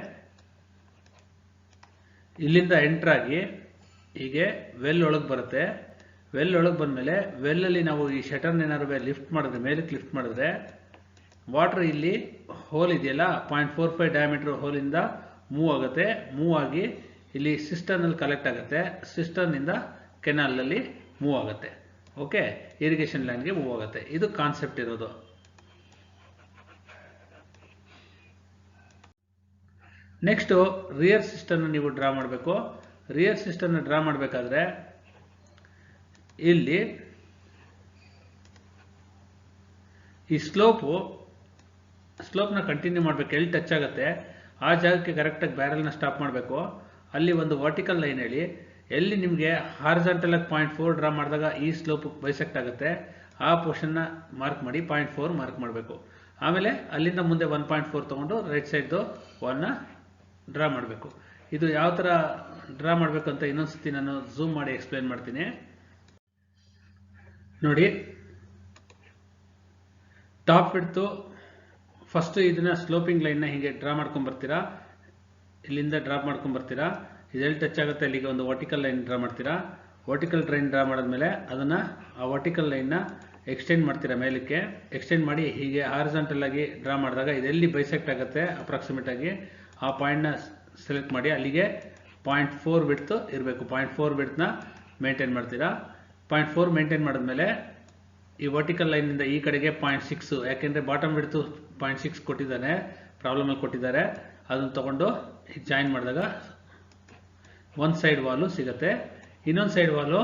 ಇಲ್ಲಿಂದ ಎಂಟ್ರಾಗಿ ಹೀಗೆ ವೆಲ್ ಒಳಗೆ ಬರುತ್ತೆ. ವೆಲ್ ಒಳಗೆ ಬಂದಮೇಲೆ ವೆಲ್ಲಲ್ಲಿ ನಾವು ಈ ಶಟರ್ನ ಏನಾದ್ರು ಲಿಫ್ಟ್ ಮಾಡಿದ್ರೆ, ಮೇಲಕ್ಕೆ ಲಿಫ್ಟ್ ಮಾಡಿದ್ರೆ ವಾಟರ್ ಇಲ್ಲಿ ಹೋಲ್ ಇದೆಯಲ್ಲ 0.45 ಡಯಾಮೀಟರ್ ಹೋಲಿಂದ ಮೂವ್ ಆಗುತ್ತೆ. ಮೂವ್ ಆಗಿ ಇಲ್ಲಿ ಸಿಸ್ಟರ್ನಲ್ಲಿ ಕಲೆಕ್ಟ್ ಆಗುತ್ತೆ, ಸಿಸ್ಟರ್ನಿಂದ ಕೆನಾಲಲ್ಲಿ ಮೂವ್ ಆಗುತ್ತೆ. ಓಕೆ, ಇರಿಗೇಷನ್ ಲ್ಯಾಂಡ್ಗೆ ಮೂವ್ ಆಗುತ್ತೆ. ಇದು ಕಾನ್ಸೆಪ್ಟ್ ಇರೋದು. ನೆಕ್ಸ್ಟು ರಿಯರ್ ಸಿಸ್ಟರ್ನ ನೀವು ಡ್ರಾ ಮಾಡಬೇಕು. ರಿಯರ್ ಸಿಸ್ಟರ್ನ ಡ್ರಾ ಮಾಡಬೇಕಾದ್ರೆ ಇಲ್ಲಿ ಈ ಸ್ಲೋಪ್ನ ಕಂಟಿನ್ಯೂ ಮಾಡಬೇಕು. ಎಲ್ಲಿ ಟಚ್ ಆಗುತ್ತೆ ಆ ಜಾಗಕ್ಕೆ ಕರೆಕ್ಟಾಗಿ ಬ್ಯಾರಲ್ನ ಸ್ಟಾಪ್ ಮಾಡಬೇಕು. ಅಲ್ಲಿ ಒಂದು ವರ್ಟಿಕಲ್ ಲೈನ್ ಹೇಳಿ, ಎಲ್ಲಿ ನಿಮಗೆ ಹಾರಿಜಾಂಟಲ್ ಆಗಿ 0.4 ಡ್ರಾ ಮಾಡಿದಾಗ ಈ ಸ್ಲೋಪ್ ಬೈಸೆಕ್ಟ್ ಆಗುತ್ತೆ, ಆ ಪೋರ್ಷನ್ನ ಮಾರ್ಕ್ ಮಾಡಿ 0.4 ಮಾರ್ಕ್ ಮಾಡಬೇಕು. ಆಮೇಲೆ ಅಲ್ಲಿಂದ ಮುಂದೆ 1.4 ತೊಗೊಂಡು ರೈಟ್ ಸೈಡ್ದು ಒನ್ನ ಡ್ರಾ ಮಾಡಬೇಕು. ಇದು ಯಾವ ಥರ ಡ್ರಾ ಮಾಡಬೇಕು ಅಂತ ಇನ್ನೊಂದ್ಸತಿ ನಾನು ಝೂಮ್ ಮಾಡಿ ಎಕ್ಸ್ಪ್ಲೇನ್ ಮಾಡ್ತೀನಿ ನೋಡಿ. ಟಾಪ್ ಬಿಡ್ತು ಫಸ್ಟು ಇದನ್ನ ಸ್ಲೋಪಿಂಗ್ ಲೈನ್ನ ಹೀಗೆ ಡ್ರಾ ಮಾಡ್ಕೊಂಬರ್ತೀರಾ, ಇಲ್ಲಿಂದ ಡ್ರಾಪ್ ಮಾಡ್ಕೊಂಬರ್ತೀರಾ. ಇದೆಲ್ಲಿ ಟಚ್ ಆಗುತ್ತೆ ಅಲ್ಲಿಗೆ ಒಂದು ವರ್ಟಿಕಲ್ ಲೈನ್ ಡ್ರಾ ಮಾಡ್ತೀರಾ. ವರ್ಟಿಕಲ್ ಲೈನ್ ಡ್ರಾ ಮಾಡಿದ್ಮೇಲೆ ಅದನ್ನು ಆ ವರ್ಟಿಕಲ್ ಲೈನ್ನ ಎಕ್ಸ್ಟೆಂಡ್ ಮಾಡ್ತೀರಾ ಮೇಲಕ್ಕೆ. ಎಕ್ಸ್ಟೆಂಡ್ ಮಾಡಿ ಹೀಗೆ ಹಾರಿಜಾಂಟಲ್ ಆಗಿ ಡ್ರಾ ಮಾಡಿದಾಗ ಇದೆಲ್ಲಿ ಬೈಸೆಕ್ಟ್ ಆಗುತ್ತೆ ಅಪ್ರಾಕ್ಸಿಮೇಟ್ ಆಗಿ ಆ ಪಾಯಿಂಟ್ನ ಸೆಲೆಕ್ಟ್ ಮಾಡಿ ಅಲ್ಲಿಗೆ 0.4 ಬಿಡ್ತು ಇರಬೇಕು. 0.4 ಬಿಡ್ತನ್ನ ಮೇಂಟೈನ್ ಮಾಡ್ತೀರಾ. 0.4 ಮೇಂಟೈನ್ ಮಾಡಿದ್ಮೇಲೆ ಈ ವರ್ಟಿಕಲ್ ಲೈನಿಂದ ಈ ಕಡೆಗೆ 0.6, ಯಾಕೆಂದರೆ ಬಾಟಮ್ ಬಿಡ್ತು 0.6 ಕೊಟ್ಟಿದ್ದಾನೆ, ಪ್ರಾಬ್ಲಮಲ್ಲಿ ಕೊಟ್ಟಿದ್ದಾರೆ. ಅದನ್ನು ತೊಗೊಂಡು ಜಾಯಿನ್ ಮಾಡಿದಾಗ ಒಂದು ಸೈಡ್ ವಾಲು ಸಿಗುತ್ತೆ. ಇನ್ನೊಂದು ಸೈಡ್ ವಾಲು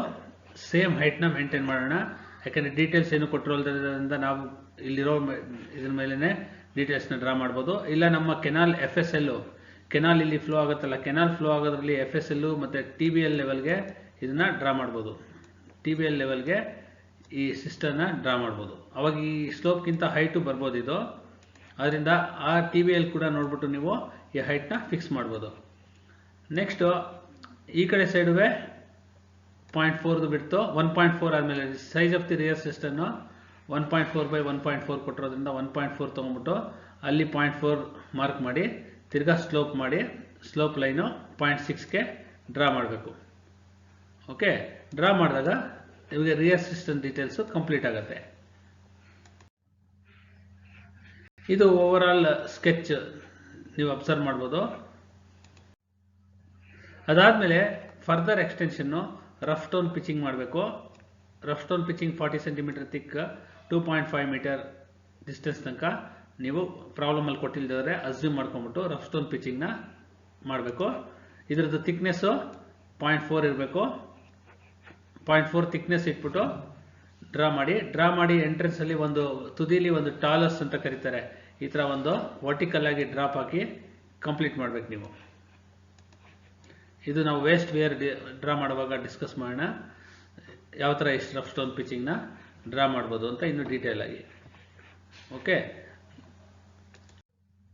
ಸೇಮ್ ಹೈಟ್ನ ಮೇಂಟೈನ್ ಮಾಡೋಣ, ಯಾಕೆಂದರೆ ಡೀಟೇಲ್ಸ್ ಏನು ಕೊಟ್ಟಿರೋದ್ರಿಂದ ನಾವು ಇಲ್ಲಿರೋ ಇದ್ರ ಮೇಲೇ ಡೀಟೇಲ್ಸ್ನ ಡ್ರಾ ಮಾಡ್ಬೋದು. ಇಲ್ಲ ನಮ್ಮ ಕೆನಾಲ್ FSL, ಕೆನಾಲ್ ಇಲ್ಲಿ ಫ್ಲೋ ಆಗುತ್ತಲ್ಲ, ಕೆನಾಲ್ ಫ್ಲೋ ಆಗೋದ್ರಲ್ಲಿ FSL ಮತ್ತು TBL ಲೆವೆಲ್ಗೆ ಇದನ್ನು ಡ್ರಾ ಮಾಡ್ಬೋದು. TBL ಲೆವೆಲ್ಗೆ ಈ ಸಿಸ್ಟರ್ನ ಡ್ರಾ ಮಾಡ್ಬೋದು. ಅವಾಗ ಈ ಸ್ಲೋಪ್ಗಿಂತ ಹೈಟು ಬರ್ಬೋದು ಇದು. ಅದರಿಂದ ಆ TBL ಕೂಡ ನೋಡ್ಬಿಟ್ಟು ನೀವು ಈ ಹೈಟ್ನ ಫಿಕ್ಸ್ ಮಾಡ್ಬೋದು. ನೆಕ್ಸ್ಟು ಈ ಕಡೆ ಸೈಡುವೆ 0.4 ಬಿಡ್ತು 1.4 ಆದಮೇಲೆ size of the rear cistern 1.4 by 1.4 ಕೊಟ್ಟಿರೋದ್ರಿಂದ 1.4 ತೊಗೊಂಡ್ಬಿಟ್ಟು ಅಲ್ಲಿ 0.4 ಮಾರ್ಕ್ ಮಾಡಿ ತಿರ್ಗಾ ಸ್ಲೋಪ್ ಮಾಡಿ ಸ್ಲೋಪ್ ಲೈನು 0.6ಗೆ ಡ್ರಾ ಮಾಡಬೇಕು. ಓಕೆ, ಡ್ರಾ ಮಾಡಿದಾಗ ನಿಮಗೆ ರಿಯರ್ ಸಿಸ್ಟಮ್ ಡೀಟೇಲ್ಸು ಕಂಪ್ಲೀಟ್ ಆಗುತ್ತೆ. ಇದು ಓವರ್ ಆಲ್ ಸ್ಕೆಚ್ ನೀವು ಅಬ್ಸರ್ವ್ ಮಾಡ್ಬೋದು. ಅದಾದಮೇಲೆ ಫರ್ದರ್ ಎಕ್ಸ್ಟೆನ್ಷನ್ನು ರಫ್ ಸ್ಟೋನ್ ಪಿಚಿಂಗ್ ಮಾಡಬೇಕು. Rough stone pitching 40 cm thick 2.5 metre distance ತನಕ ನೀವು ಪ್ರಾಬ್ಲಮಲ್ಲಿ ಕೊಟ್ಟಿಲ್ದಿದ್ರೆ ಅಸ್ಯೂಮ್ ಮಾಡ್ಕೊಂಬಿಟ್ಟು ರಫ್ ಸ್ಟೋನ್ ಪಿಚಿಂಗ್ನ ಮಾಡಬೇಕು. ಇದರದ್ದು ಥಿಕ್ನೆಸ್ಸು 0.4 ಇರಬೇಕು. 0.4 ಥಿಕ್ನೆಸ್ ಇಟ್ಬಿಟ್ಟು ಡ್ರಾ ಮಾಡಿ ಎಂಟ್ರೆನ್ಸಲ್ಲಿ ಒಂದು ತುದಿಲಿ ಒಂದು ಟಾಲಸ್ ಅಂತ ಕರೀತಾರೆ, ಈ ಥರ ಒಂದು ವರ್ಟಿಕಲ್ ಆಗಿ ಡ್ರಾಪ್ ಹಾಕಿ ಕಂಪ್ಲೀಟ್ ಮಾಡಬೇಕು ನೀವು. ಇದು ನಾವು ವೇಸ್ಟ್ ವೇರ್ ಡ್ರಾ ಮಾಡುವಾಗ ಡಿಸ್ಕಸ್ ಮಾಡೋಣ, ಯಾವ ಥರ ಇಷ್ಟು ರಫ್ ಸ್ಟೋನ್ ಪಿಚಿಂಗ್ನ ಡ್ರಾ ಮಾಡ್ಬೋದು ಅಂತ ಇನ್ನೂ ಡೀಟೇಲ್ ಆಗಿ. ಓಕೆ,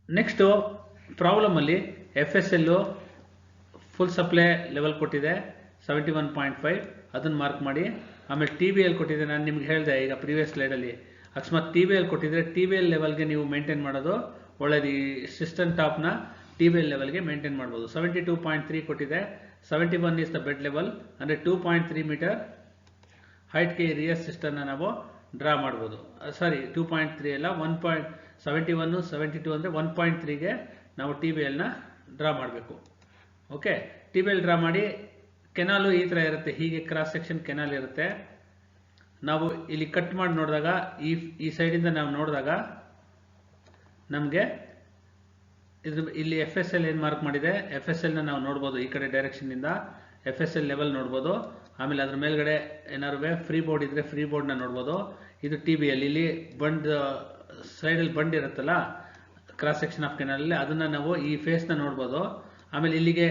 ನೆಕ್ಸ್ಟು ಪ್ರಾಬ್ಲಮಲ್ಲಿ FSL ಫುಲ್ ಸಪ್ಲೈ ಲೆವೆಲ್ ಕೊಟ್ಟಿದೆ 71.5, ಅದನ್ನು ಮಾರ್ಕ್ ಮಾಡಿ. ಆಮೇಲೆ TBL ಕೊಟ್ಟಿದೆ, ನಾನು ನಿಮ್ಗೆ ಹೇಳಿದೆ ಈಗ ಪ್ರೀವಿಯಸ್ ಸ್ಲೈಡಲ್ಲಿ. ಅಕಸ್ಮಾತ್ TBL ಕೊಟ್ಟಿದ್ರೆ TBL ಲೆವೆಲ್ಗೆ ನೀವು ಮೇಂಟೈನ್ ಮಾಡೋದು ಒಳ್ಳೇದು. ಈ ಸಿಸ್ಟಮ್ ಟಾಪ್ನ TBL ಲೆವೆಲ್ಗೆ ಮೇಂಟೈನ್ ಮಾಡ್ಬೋದು. 72.3 ಕೊಟ್ಟಿದೆ, 71 ಇಸ್ ದ ಬೆಡ್ ಲೆವೆಲ್, ಅಂದರೆ 2.3 ಮೀಟರ್ ಹೈಟ್ಗೆ ರಿಯರ್ ಸಿಸ್ಟಮ್ನ ನಾವು ಡ್ರಾ ಮಾಡ್ಬೋದು. ಸಾರಿ 2.3 ಅಲ್ಲ, 1.71 72 ಅಂದರೆ 1.3ಗೆ ನಾವು TBLನ ಡ್ರಾ ಮಾಡಬೇಕು. ಓಕೆ, TBL ಡ್ರಾ ಮಾಡಿ. ಕೆನಾಲು ಈ ಥರ ಇರುತ್ತೆ, ಹೀಗೆ ಕ್ರಾಸ್ ಸೆಕ್ಷನ್ ಕೆನಾಲ್ ಇರುತ್ತೆ. ನಾವು ಇಲ್ಲಿ ಕಟ್ ಮಾಡಿ ನೋಡಿದಾಗ ಈ ಸೈಡಿಂದ ನಾವು ನೋಡಿದಾಗ ನಮಗೆ ಇಲ್ಲಿ FSL ಏನು ಮಾರ್ಕ್ ಮಾಡಿದೆ, FSLನ ನಾವು ನೋಡ್ಬೋದು ಈ ಕಡೆ ಡೈರೆಕ್ಷನ್ನಿಂದ. FSL ಲೆವೆಲ್ ನೋಡ್ಬೋದು. ಆಮೇಲೆ ಅದ್ರ ಮೇಲ್ಗಡೆ ಏನಾದ್ರು ಫ್ರೀ ಬೋರ್ಡ್ ಇದ್ರೆ ಫ್ರೀ ಬೋರ್ಡ್ನ ನೋಡ್ಬೋದು. ಇದು TBL, ಇಲ್ಲಿ ಬಂಡ್ ಸೈಡಲ್ಲಿ ಬಂಡ್ ಇರುತ್ತಲ್ಲ ಕ್ರಾಸ್ ಸೆಕ್ಷನ್ ಆಫ್ ಕೆನಾಲಲ್ಲಿ, ಅದನ್ನ ನಾವು ಈ ಫೇಸ್ನ ನೋಡ್ಬೋದು. ಆಮೇಲೆ ಇಲ್ಲಿಗೆ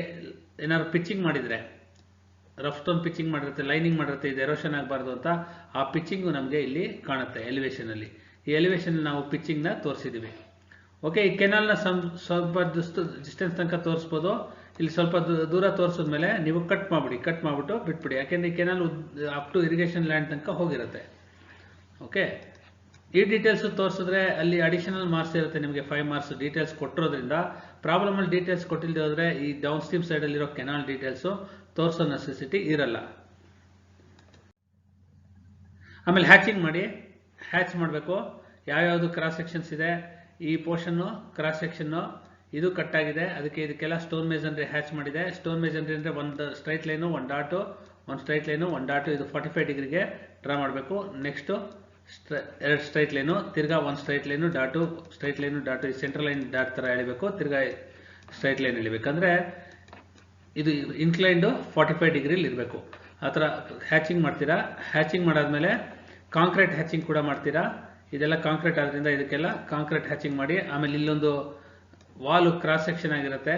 ಏನಾದ್ರು ಪಿಚ್ಚಿಂಗ್ ಮಾಡಿದ್ರೆ, ರಫ್ ಸ್ಟೋನ್ ಪಿಚ್ಚಿಂಗ್ ಮಾಡಿರುತ್ತೆ, ಲೈನಿಂಗ್ ಮಾಡಿರುತ್ತೆ, ಇದು ಎರೋಷನ್ ಆಗಬಾರ್ದು ಅಂತ, ಆ ಪಿಚ್ಚಿಂಗು ನಮಗೆ ಇಲ್ಲಿ ಕಾಣುತ್ತೆ ಎಲಿವೇಶನ್ ಅಲ್ಲಿ. ಈ ಎಲಿವೇಶನ್ ನಾವು ಪಿಚ್ಚಿಂಗ್ನ ತೋರಿಸಿದ್ದೀವಿ. ಓಕೆ, ಈ ಕೆನಾಲ್ನ ಸ್ವಲ್ಪ ಡಿಸ್ಟೆನ್ಸ್ ತನಕ ತೋರಿಸ್ಬೋದು. ಇಲ್ಲಿ ಸ್ವಲ್ಪ ದೂರ ತೋರಿಸಿದ್ಮೇಲೆ ನೀವು ಕಟ್ ಮಾಡಿಬಿಟ್ಟು ಬಿಟ್ಬಿಡಿ, ಯಾಕೆಂದ್ರೆ ಈ canal up to irrigation land ತನಕ ಹೋಗಿರುತ್ತೆ. ಓಕೆ, ಈ ಡೀಟೇಲ್ಸ್ ತೋರಿಸಿದ್ರೆ ಅಲ್ಲಿ ಅಡಿಷನಲ್ ಮಾರ್ಕ್ಸ್ ಇರುತ್ತೆ ನಿಮಗೆ 5 ಮಾರ್ಕ್ಸ್ ಡೀಟೇಲ್ಸ್ ಕೊಟ್ಟಿರೋದ್ರಿಂದ. ಪ್ರಾಬ್ಲಮ್ ಅಲ್ಲಿ ಡೀಟೇಲ್ಸ್ ಕೊಟ್ಟಿಲ್ಲದೆ ಹೋದ್ರೆ ಈ ಡೌನ್ ಸ್ಟ್ರೀಮ್ ಸೈಡ್ ಅಲ್ಲಿರೋ ಕೆನಾಲ್ ಡೀಟೇಲ್ಸ್ ತೋರಿಸೋ ನೆಸೆಸಿಟಿ ಇರಲ್ಲ. ಆಮೇಲೆ ಹ್ಯಾಚಿಂಗ್ ಹ್ಯಾಚ್ ಮಾಡಬೇಕು. ಯಾವ್ಯಾವುದು ಕ್ರಾಸ್ ಸೆಕ್ಷನ್ಸ್ ಇದೆ, ಈ ಪೋರ್ಷನ್ನು ಕ್ರಾಸ್ ಸೆಕ್ಷನ್ನು ಇದು ಕಟ್ ಆಗಿದೆ, ಅದಕ್ಕೆ ಇದಕ್ಕೆಲ್ಲ ಸ್ಟೋನ್ ಮೇಸನ್ರಿ ಹ್ಯಾಚ್ ಮಾಡಿದೆ. ಸ್ಟೋನ್ ಮೇಸನ್ರಿ ಅಂದರೆ ಒಂದು ಸ್ಟ್ರೈಟ್ ಲೈನು, ಒಂದು ಡಾಟು, ಒಂದು ಸ್ಟ್ರೈಟ್ ಲೈನು, ಒಂದು ಡಾಟು, ಇದು 45 ಡಿಗ್ರಿಗೆ ಡ್ರಾ ಮಾಡಬೇಕು. ನೆಕ್ಸ್ಟು 2 ಸ್ಟ್ರೈಟ್ ಲೈನು, ತಿರ್ಗಾ 1 straight line, dot, straight line, dot, ಈ ಸೆಂಟ್ರಲ್ ಲೈನ್ ಡಾಟ್ ಥರ ಎಳಿಬೇಕು, ತಿರ್ಗಾ ಸ್ಟ್ರೈಟ್ ಲೈನ್ ಎಳಿಬೇಕಂದ್ರೆ ಇದು ಇನ್ಕ್ಲೈನ್ಡು 45 ಡಿಗ್ರಿಲಿ ಇರಬೇಕು. ಆ ಥರ ಹ್ಯಾಚಿಂಗ್ ಮಾಡ್ತೀರಾ. ಹ್ಯಾಚಿಂಗ್ ಮಾಡಾದ್ಮೇಲೆ ಕಾಂಕ್ರೀಟ್ ಹ್ಯಾಚಿಂಗ್ ಕೂಡ ಮಾಡ್ತೀರಾ. ಇದೆಲ್ಲ ಕಾಂಕ್ರೀಟ್ ಆದ್ರಿಂದ ಇದಕ್ಕೆಲ್ಲ ಕಾಂಕ್ರೀಟ್ ಹ್ಯಾಚಿಂಗ್ ಮಾಡಿ. ಆಮೇಲೆ ಇಲ್ಲೊಂದು ವಾಲು ಕ್ರಾಸ್ ಸೆಕ್ಷನ್ ಆಗಿರುತ್ತೆ,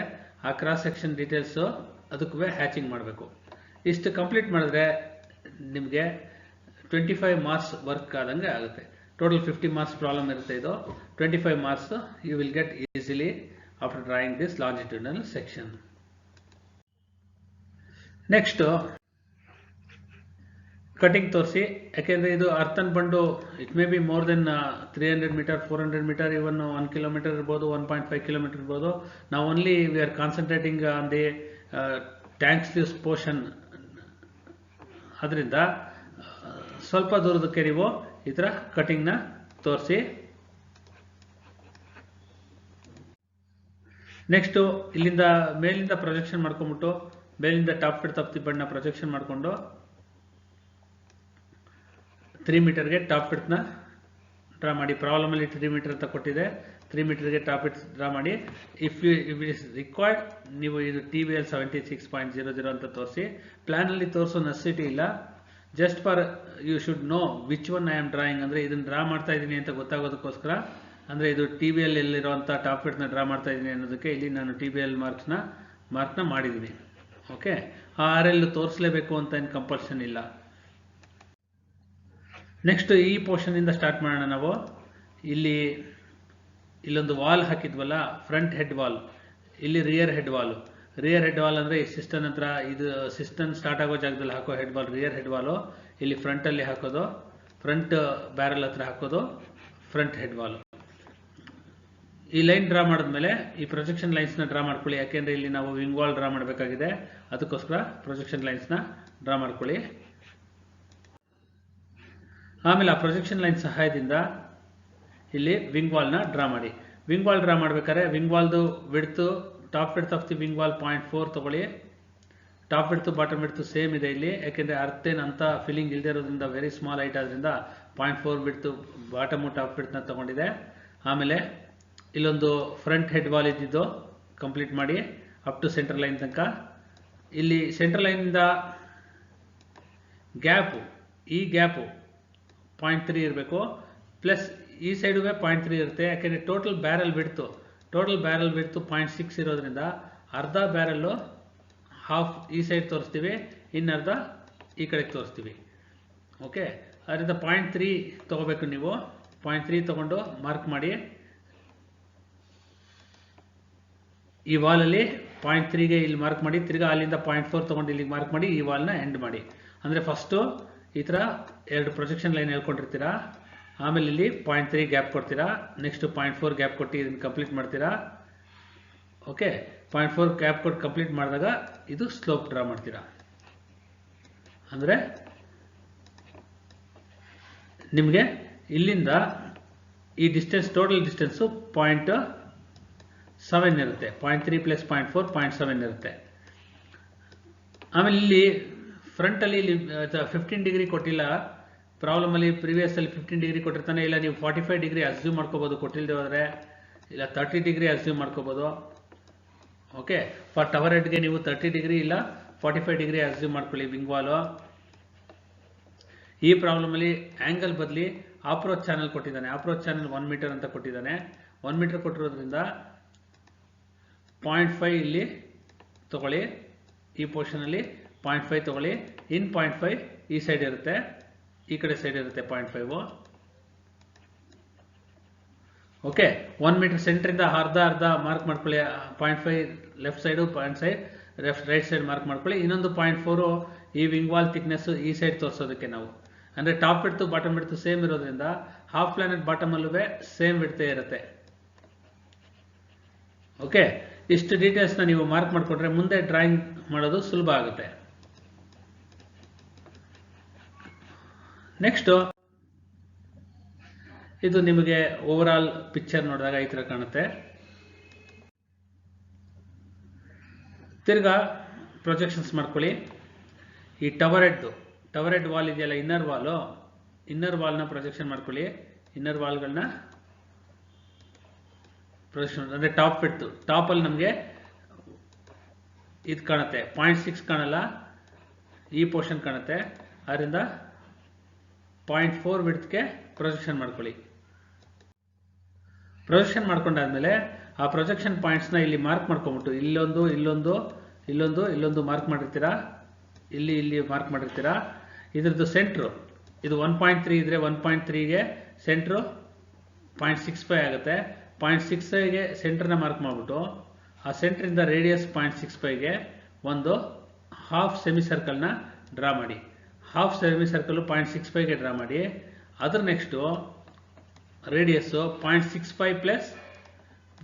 ಆ ಕ್ರಾಸ್ ಸೆಕ್ಷನ್ ಡೀಟೇಲ್ಸು ಅದಕ್ಕೂ ಹ್ಯಾಚಿಂಗ್ ಮಾಡಬೇಕು. ಇಷ್ಟು ಕಂಪ್ಲೀಟ್ ಮಾಡಿದ್ರೆ ನಿಮಗೆ 25 ಮಾರ್ಕ್ಸ್ ವರ್ಕ್ ಆದಂಗೆ ಆಗುತ್ತೆ. ಟೋಟಲ್ 50 ಮಾರ್ಕ್ಸ್ ಪ್ರಾಬ್ಲಮ್ ಇರುತ್ತೆ. ಇದು 25 marks you will get easily after drawing this longitudinal section. Next cutting ತೋರಿಸಿ, ಯಾಕೆಂದರೆ ಇದು earthen bund it may be more than 300 metre, 400 metre, even 1 kilometre ಇರ್ಬೋದು, 1.5 ಕಿಲೋಮೀಟರ್ ಇರ್ಬೋದು. ನಾವು only we are concentrating on the tank sleeves portion. ಅದರಿಂದ ಸ್ವಲ್ಪ ದೂರದಕ್ಕೆ ನೀವು ಈ ಥರ ಕಟಿಂಗ್ನ ತೋರಿಸಿ. ನೆಕ್ಸ್ಟು ಇಲ್ಲಿಂದ ಮೇಲಿಂದ ಪ್ರೊಜೆಕ್ಷನ್ ಮಾಡ್ಕೊಂಬಿಟ್ಟು, ಮೇಲಿಂದ ಟಾಪ್ ಫಿಟ್ ತಪ್ಪಿ ಬಣ್ಣ ಪ್ರೊಜೆಕ್ಷನ್ ಮಾಡಿಕೊಂಡು 3 ಮೀಟರ್ಗೆ ಟಾಪ್ ಫಿಟ್ನ ಡ್ರಾ ಮಾಡಿ. ಪ್ರಾಬ್ಲಮಲ್ಲಿ 3 ಮೀಟರ್ ಅಂತ ಕೊಟ್ಟಿದೆ, 3 ಮೀಟರ್ಗೆ ಟಾಪ್ ಫಿಟ್ ಡ್ರಾ ಮಾಡಿ. ಇಫ್ ಇಸ್ ರಿಕ್ವೈರ್ಡ್ ನೀವು ಇದು TBL 76.00 ಅಂತ ತೋರಿಸಿ. ಪ್ಲ್ಯಾನಲ್ಲಿ ತೋರಿಸೋ ನೆಸೆಸಿಟಿ ಇಲ್ಲ, just for you should know which one I am drawing, ಅಂದರೆ ಇದನ್ನು ಡ್ರಾ ಮಾಡ್ತಾ ಇದ್ದೀನಿ ಅಂತ ಗೊತ್ತಾಗೋದಕ್ಕೋಸ್ಕರ, ಅಂದರೆ ಇದು TBL ಎಲ್ಲಿರೋಂಥ ಟಾಪ್ ಫಿಟ್ನ ಡ್ರಾ ಮಾಡ್ತಾ ಇದ್ದೀನಿ ಅನ್ನೋದಕ್ಕೆ ಇಲ್ಲಿ ನಾನು TBL ಮಾರ್ಕ್ನ ಮಾಡಿದ್ದೀನಿ. ಓಕೆ, ಆ RL ತೋರಿಸಲೇಬೇಕು ಅಂತ ಏನು ಕಂಪಲ್ಷನ್ ಇಲ್ಲ. ನೆಕ್ಸ್ಟ್ ಈ ಪೋರ್ಷನಿಂದ ಸ್ಟಾರ್ಟ್ ಮಾಡೋಣ ನಾವು. ಇಲ್ಲೊಂದು ವಾಲ್ ಹಾಕಿದ್ವಲ್ಲ, ಫ್ರಂಟ್ ಹೆಡ್ ವಾಲ್, ಇಲ್ಲಿ rear head wall. Rear head wall ಅಂದರೆ ಈ ಸಿಸ್ಟನ್ ಹತ್ರ, ಇದು ಸಿಸ್ಟನ್ ಸ್ಟಾರ್ಟ್ ಆಗೋ ಜಾಗದಲ್ಲಿ ಹಾಕೋ head wall rear head Vaalu. ಇಲ್ಲಿ ಫ್ರಂಟಲ್ಲಿ ಹಾಕೋದು, ಫ್ರಂಟ್ ಬ್ಯಾರಲ್ ಹತ್ರ ಹಾಕೋದು ಫ್ರಂಟ್ ಹೆಡ್ ವಾಲು. ಈ ಲೈನ್ ಡ್ರಾ ಮಾಡಿದ್ಮೇಲೆ ಈ ಪ್ರೊಜೆಕ್ಷನ್ ಲೈನ್ಸ್ನ ಡ್ರಾ ಮಾಡ್ಕೊಳ್ಳಿ, ಯಾಕೆಂದರೆ ಇಲ್ಲಿ ನಾವು ವಿಂಗ್ ವಾಲ್ ಡ್ರಾ ಮಾಡಬೇಕಾಗಿದೆ, ಅದಕ್ಕೋಸ್ಕರ ಪ್ರೊಜೆಕ್ಷನ್ ಲೈನ್ಸ್ನ ಡ್ರಾ ಮಾಡ್ಕೊಳ್ಳಿ. ಆಮೇಲೆ ಆ ಪ್ರೊಜೆಕ್ಷನ್ ಲೈನ್ ಸಹಾಯದಿಂದ ಇಲ್ಲಿ ವಿಂಗ್ ವಾಲ್ನ ಡ್ರಾ ಮಾಡಿ. ವಿಂಗ್ ವಾಲ್ ಡ್ರಾ ಮಾಡಬೇಕಾದ್ರೆ ವಿಂಗ್ ವಾಲ್ದು width, top width of the wing wall 0.4 ತಗೊಳ್ಳಿ. Top width bottom width same ಇದೆ ಇಲ್ಲಿ, ಯಾಕೆಂದರೆ ಅರ್ಥೇನು ಅಂತ ಫಿಲ್ಲಿಂಗ್ ಇಲ್ಲದೆ ಇರೋದ್ರಿಂದ ವೆರಿ ಸ್ಮಾಲ್ ಹೈಟ್ ಆದ್ರಿಂದ 0.4 ವಿಡ್ತು ಬಾಟಮು ಟಾಪ್ ವಿಡ್ತ್ನ ತಗೊಂಡಿದೆ. ಆಮೇಲೆ ಇಲ್ಲೊಂದು ಫ್ರಂಟ್ ಹೆಡ್ ವಾಲ್ ಇದ್ದಿದ್ದು ಕಂಪ್ಲೀಟ್ ಮಾಡಿ ಅಪ್ ಟು ಸೆಂಟ್ರಲ್ ಲೈನ್ ತನಕ. ಇಲ್ಲಿ ಸೆಂಟ್ರಲ್ ಲೈನಿಂದ ಗ್ಯಾಪು, ಈ ಗ್ಯಾಪು 0.3 ಇರಬೇಕು, ಪ್ಲಸ್ ಈ ಸೈಡು 0.3 ಇರುತ್ತೆ, ಯಾಕೆಂದರೆ ಟೋಟಲ್ ಬ್ಯಾರಲ್ ಬಿಡ್ತು 0.6 ಇರೋದ್ರಿಂದ ಅರ್ಧ ಬ್ಯಾರಲ್ಲು ಹಾಫ್ ಈ ಸೈಡ್ ತೋರಿಸ್ತೀವಿ, ಇನ್ನರ್ಧ ಈ ಕಡೆಗೆ ತೋರಿಸ್ತೀವಿ. ಓಕೆ, ಅದರಿಂದ 0.3 ತೊಗೋಬೇಕು ನೀವು. 0.3 ತೊಗೊಂಡು ಮಾರ್ಕ್ ಮಾಡಿ. ಈ ವಾಲಲ್ಲಿ 0.3ಗೆ ಇಲ್ಲಿ ಮಾರ್ಕ್ ಮಾಡಿ, ತಿರ್ಗಾ ಅಲ್ಲಿಂದ 0.4 ತೊಗೊಂಡು ಇಲ್ಲಿಗೆ ಮಾರ್ಕ್ ಮಾಡಿ, ಈ ವಾಲ್ನ ಎಂಡ್ ಮಾಡಿ. ಅಂದರೆ ಫಸ್ಟು ಈ ಥರ 2 ಪ್ರೊಜೆಕ್ಷನ್ ಲೈನ್ ಹೇಳ್ಕೊಂಡಿರ್ತೀರಾ, ಆಮೇಲೆ ಇಲ್ಲಿ 0.3 ಗ್ಯಾಪ್ ಕೊಡ್ತೀರಾ, ನೆಕ್ಸ್ಟ್ 0.4 ಗ್ಯಾಪ್ ಕೊಟ್ಟು ಇದನ್ನು ಕಂಪ್ಲೀಟ್ ಮಾಡ್ತೀರಾ. ಓಕೆ, 0.4 ಗ್ಯಾಪ್ ಕೊಟ್ಟು ಕಂಪ್ಲೀಟ್ ಮಾಡಿದಾಗ ಇದು ಸ್ಲೋಪ್ ಡ್ರಾ ಮಾಡ್ತೀರಾ. ಅಂದರೆ ನಿಮಗೆ ಇಲ್ಲಿಂದ ಈ ಡಿಸ್ಟೆನ್ಸ್, ಟೋಟಲ್ ಡಿಸ್ಟೆನ್ಸು 0.7 ಇರುತ್ತೆ. 0.3 + 0.4 0.7 ಇರುತ್ತೆ. ಆಮೇಲೆ ಇಲ್ಲಿ ಫ್ರಂಟಲ್ಲಿ ಇಲ್ಲಿ 15 ಡಿಗ್ರಿ ಕೊಟ್ಟಿಲ್ಲ, ಪ್ರಾಬ್ಲಮಲ್ಲಿ ಪ್ರೀವಿಯಸ್ಸಲ್ಲಿ 15 ಡಿಗ್ರಿ ಕೊಟ್ಟಿರ್ತಾನೆ, ಇಲ್ಲ ನೀವು 45 ಡಿಗ್ರಿ ಅಸ್ಯೂಮ್ ಮಾಡ್ಕೋಬೋದು, ಕೊಟ್ಟಿಲ್ಲದೆ ಹೋದರೆ ಇಲ್ಲ 30 ಡಿಗ್ರಿ ಅಸ್ಯೂಮ್ ಮಾಡ್ಕೋಬೋದು. ಓಕೆ, ಫಾರ್ ಟವರ್ ಹೆಡ್ಗೆ ನೀವು 30 ಡಿಗ್ರಿ ಇಲ್ಲ 45 ಡಿಗ್ರಿ ಅಸ್ಯೂಮ್ ಮಾಡ್ಕೊಳ್ಳಿ ವಿಂಗ್ ವಾಲು. ಈ ಪ್ರಾಬ್ಲಮಲ್ಲಿ ಆ್ಯಂಗಲ್ ಬದಲಿ ಅಪ್ರೋಚ್ ಚಾನಲ್ ಕೊಟ್ಟಿದ್ದಾನೆ. ಅಪ್ರೋಚ್ ಚಾನಲ್ 1 ಮೀಟರ್ ಅಂತ ಕೊಟ್ಟಿದ್ದಾನೆ. 1 ಮೀಟರ್ ಕೊಟ್ಟಿರೋದ್ರಿಂದ 0.5 ಇಲ್ಲಿ ತಗೊಳ್ಳಿ, ಈ ಪೋರ್ಷನಲ್ಲಿ 0.5 ತಗೊಳ್ಳಿ. ಇನ್ 0.5 ಈ ಸೈಡ್ ಇರುತ್ತೆ, ಈ ಕಡೆ ಸೈಡ್ ಇರುತ್ತೆ 0.5. ಓಕೆ, 1 ಮೀಟರ್ ಸೆಂಟ್ರಿಂದ ಅರ್ಧ ಮಾರ್ಕ್ ಮಾಡ್ಕೊಳ್ಳಿ. 0.5 left side, 0.5 right side mark ಮಾಡ್ಕೊಳ್ಳಿ. ಇನ್ನೊಂದು 0.4 ಈ ವಿಂಗ್ ವಾಲ್ ಥಿಕ್ನೆಸ್ ಈ ಸೈಡ್ ತೋರಿಸೋದಕ್ಕೆ ನಾವು, ಅಂದರೆ top width bottom width same ಇರೋದ್ರಿಂದ ಹಾಫ್ ಪ್ಲಾನೆಟ್ ಬಾಟಮ್ ಅಲ್ಲೂ ಸೇಮ್ ವಿಡ್ತೇ ಇರುತ್ತೆ. ಓಕೆ, ಇಷ್ಟು ಡೀಟೇಲ್ಸ್ನ ನೀವು ಮಾರ್ಕ್ ಮಾಡಿಕೊಂಡ್ರೆ ಮುಂದೆ ಡ್ರಾಯಿಂಗ್ ಮಾಡೋದು ಸುಲಭ ಆಗುತ್ತೆ. ನೆಕ್ಸ್ಟ್, ಇದು ನಿಮಗೆ ಓವರ್ ಆಲ್ ಪಿಕ್ಚರ್ ನೋಡಿದಾಗ ಈ ತರ ಕಾಣುತ್ತೆ. ತಿರ್ಗಾ ಪ್ರೊಜೆಕ್ಷನ್ಸ್ ಮಾಡ್ಕೊಳ್ಳಿ. ಈ ಟವರ್ ಹೆಡ್ ವಾಲ್ ಇದೆಯಲ್ಲ, ಇನ್ನರ್ ವಾಲ್ನ ಪ್ರೊಜೆಕ್ಷನ್ ಮಾಡ್ಕೊಳ್ಳಿ. ಇನ್ನರ್ ವಾಲ್ಗಳನ್ನ ಪ್ರೊಜೆಕ್ಷನ್ ಅಂದರೆ ಟಾಪ್ ವಿಡ್ತು, ಟಾಪಲ್ಲಿ ನಮಗೆ ಇದು ಕಾಣುತ್ತೆ, 0.6 ಕಾಣಲ್ಲ, ಈ ಪೋರ್ಷನ್ ಕಾಣುತ್ತೆ. ಅದರಿಂದ 0.4 ವಿಡ್ತ್ಗೆ ಪ್ರೊಜೆಕ್ಷನ್ ಮಾಡ್ಕೊಳ್ಳಿ. ಪ್ರೊಜೆಕ್ಷನ್ ಮಾಡ್ಕೊಂಡಾದ್ಮೇಲೆ ಆ ಪ್ರೊಜೆಕ್ಷನ್ ಪಾಯಿಂಟ್ಸ್ನ ಇಲ್ಲಿ ಮಾರ್ಕ್ ಮಾಡ್ಕೊಂಬಿಟ್ಟು ಇಲ್ಲೊಂದು ಮಾರ್ಕ್ ಮಾಡಿರ್ತೀರಾ, ಇಲ್ಲಿ ಮಾರ್ಕ್ ಮಾಡಿರ್ತೀರಾ. ಇದ್ರದ್ದು ಸೆಂಟ್ರು ಇದು 1.3 ಇದ್ರೆ 1.3ಗೆ ಸೆಂಟ್ರು 0.65 ಆಗುತ್ತೆ. 0.65ಗೆ ಸೆಂಟ್ರನ್ನ ಮಾರ್ಕ್ ಮಾಡಿಬಿಟ್ಟು ಆ ಸೆಂಟ್ರಿಂದ ರೇಡಿಯಸ್ 0.65ಗೆ ಒಂದು ಹಾಫ್ ಸೆಮಿ ಸರ್ಕಲ್ನ ಡ್ರಾ ಮಾಡಿ. ಹಾಫ್ ಸೆಮಿ ಸರ್ಕಲ್ 0.65ಗೆ ಡ್ರಾ ಮಾಡಿ. ಅದ್ರ next radius 0.65 plus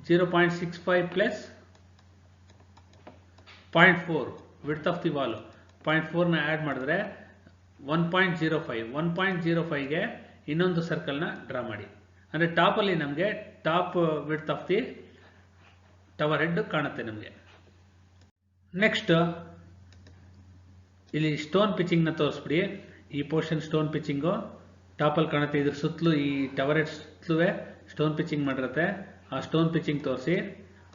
0.65 plus 0.4 width of the wall 0.4ನ ಆ್ಯಡ್ ಮಾಡಿದ್ರೆ 1.05ಗೆ ಇನ್ನೊಂದು ಸರ್ಕಲ್ನ ಡ್ರಾ ಮಾಡಿ. ಅಂದರೆ ಟಾಪಲ್ಲಿ ನಮಗೆ top width of the tower head ಕಾಣುತ್ತೆ ನಮಗೆ. ನೆಕ್ಸ್ಟ್ ಇಲ್ಲಿ ಸ್ಟೋನ್ ಪಿಚಿಂಗ್ನ ತೋರಿಸ್ಬಿಡಿ. ಈ ಪೋರ್ಷನ್ ಸ್ಟೋನ್ ಪಿಚಿಂಗು ಟಾಪಲ್ಲಿ ಕಾಣುತ್ತೆ. ಇದ್ರ ಸುತ್ತಲೂ ಈ ಟವರ್ ಹೆಡ್ ಸುತ್ತಲೂ ಸ್ಟೋನ್ ಪಿಚಿಂಗ್ ಮಾಡಿರುತ್ತೆ. ಆ ಸ್ಟೋನ್ ಪಿಚಿಂಗ್ ತೋರಿಸಿ.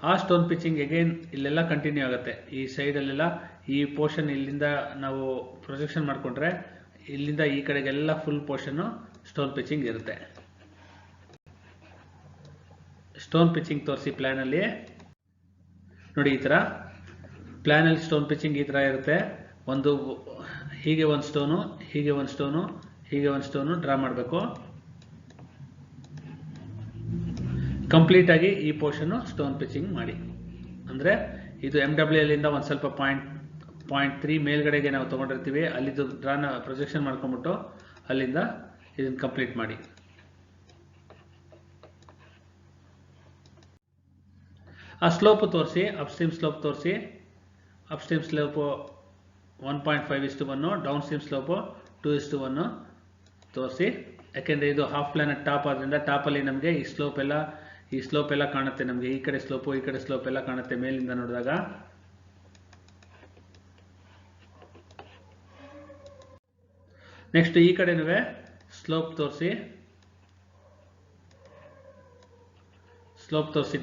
ಆ ಸ್ಟೋನ್ ಪಿಚಿಂಗ್ ಅಗೇನ್ ಇಲ್ಲೆಲ್ಲ ಕಂಟಿನ್ಯೂ ಆಗುತ್ತೆ. ಈ ಸೈಡಲ್ಲೆಲ್ಲ ಈ ಪೋರ್ಷನ್ ಇಲ್ಲಿಂದ ನಾವು ಪ್ರೊಜೆಕ್ಷನ್ ಮಾಡಿಕೊಂಡ್ರೆ ಇಲ್ಲಿಂದ ಈ ಕಡೆಗೆಲ್ಲ ಫುಲ್ ಪೋರ್ಷನ್ನು ಸ್ಟೋನ್ ಪಿಚಿಂಗ್ ಇರುತ್ತೆ. ಸ್ಟೋನ್ ಪಿಚಿಂಗ್ ತೋರಿಸಿ ಪ್ಲ್ಯಾನಲ್ಲಿ ನೋಡಿ. ಈ ಥರ ಪ್ಲ್ಯಾನಲ್ಲಿ ಸ್ಟೋನ್ ಪಿಚಿಂಗ್ ಈ ಥರ ಇರುತ್ತೆ. ಹೀಗೆ ಒಂದು ಸ್ಟೋನು, ಹೀಗೆ ಒಂದು ಸ್ಟೋನು, ಹೀಗೆ ಒಂದು ಸ್ಟೋನು ಡ್ರಾ ಮಾಡಬೇಕು. ಕಂಪ್ಲೀಟ್ ಆಗಿ ಈ ಪೋರ್ಷನ್ನು ಸ್ಟೋನ್ ಪಿಚಿಂಗ್ ಮಾಡಿ. ಅಂದರೆ ಇದು MWL ಇಂದ ಒಂದು ಸ್ವಲ್ಪ 0.3 ಮೇಲ್ಗಡೆಗೆ ನಾವು ತೊಗೊಂಡಿರ್ತೀವಿ, ಅಲ್ಲಿದ್ದು ಡ್ರಾನ ಪ್ರೊಜೆಕ್ಷನ್ ಮಾಡ್ಕೊಂಬಿಟ್ಟು ಅಲ್ಲಿಂದ ಇದನ್ನು ಕಂಪ್ಲೀಟ್ ಮಾಡಿ. ಆ ಸ್ಲೋಪು ತೋರಿಸಿ, ಅಪ್ಸ್ಟ್ರೀಮ್ ಸ್ಲೋಪ್ ತೋರಿಸಿ. Upstream slope 1.5:1, down stream slope 2:1 ತೋರಿಸಿ. ಯಾಕೆಂದರೆ ಇದು ಹಾಫ್ ಪ್ಲಾನೆಟ್ ಟಾಪ್ ಆದ್ದರಿಂದ ಟಾಪಲ್ಲಿ ನಮಗೆ ಈ ಸ್ಲೋಪ್ ಎಲ್ಲ ಕಾಣುತ್ತೆ. ನಮಗೆ ಈ ಕಡೆ ಸ್ಲೋಪು ಈ ಕಡೆ ಸ್ಲೋಪ್ ಎಲ್ಲ ಕಾಣುತ್ತೆ ಮೇಲಿಂದ ನೋಡಿದಾಗ. ನೆಕ್ಸ್ಟ್ ಈ ಕಡೆನೂ ಸ್ಲೋಪ್ ತೋರಿಸಿ.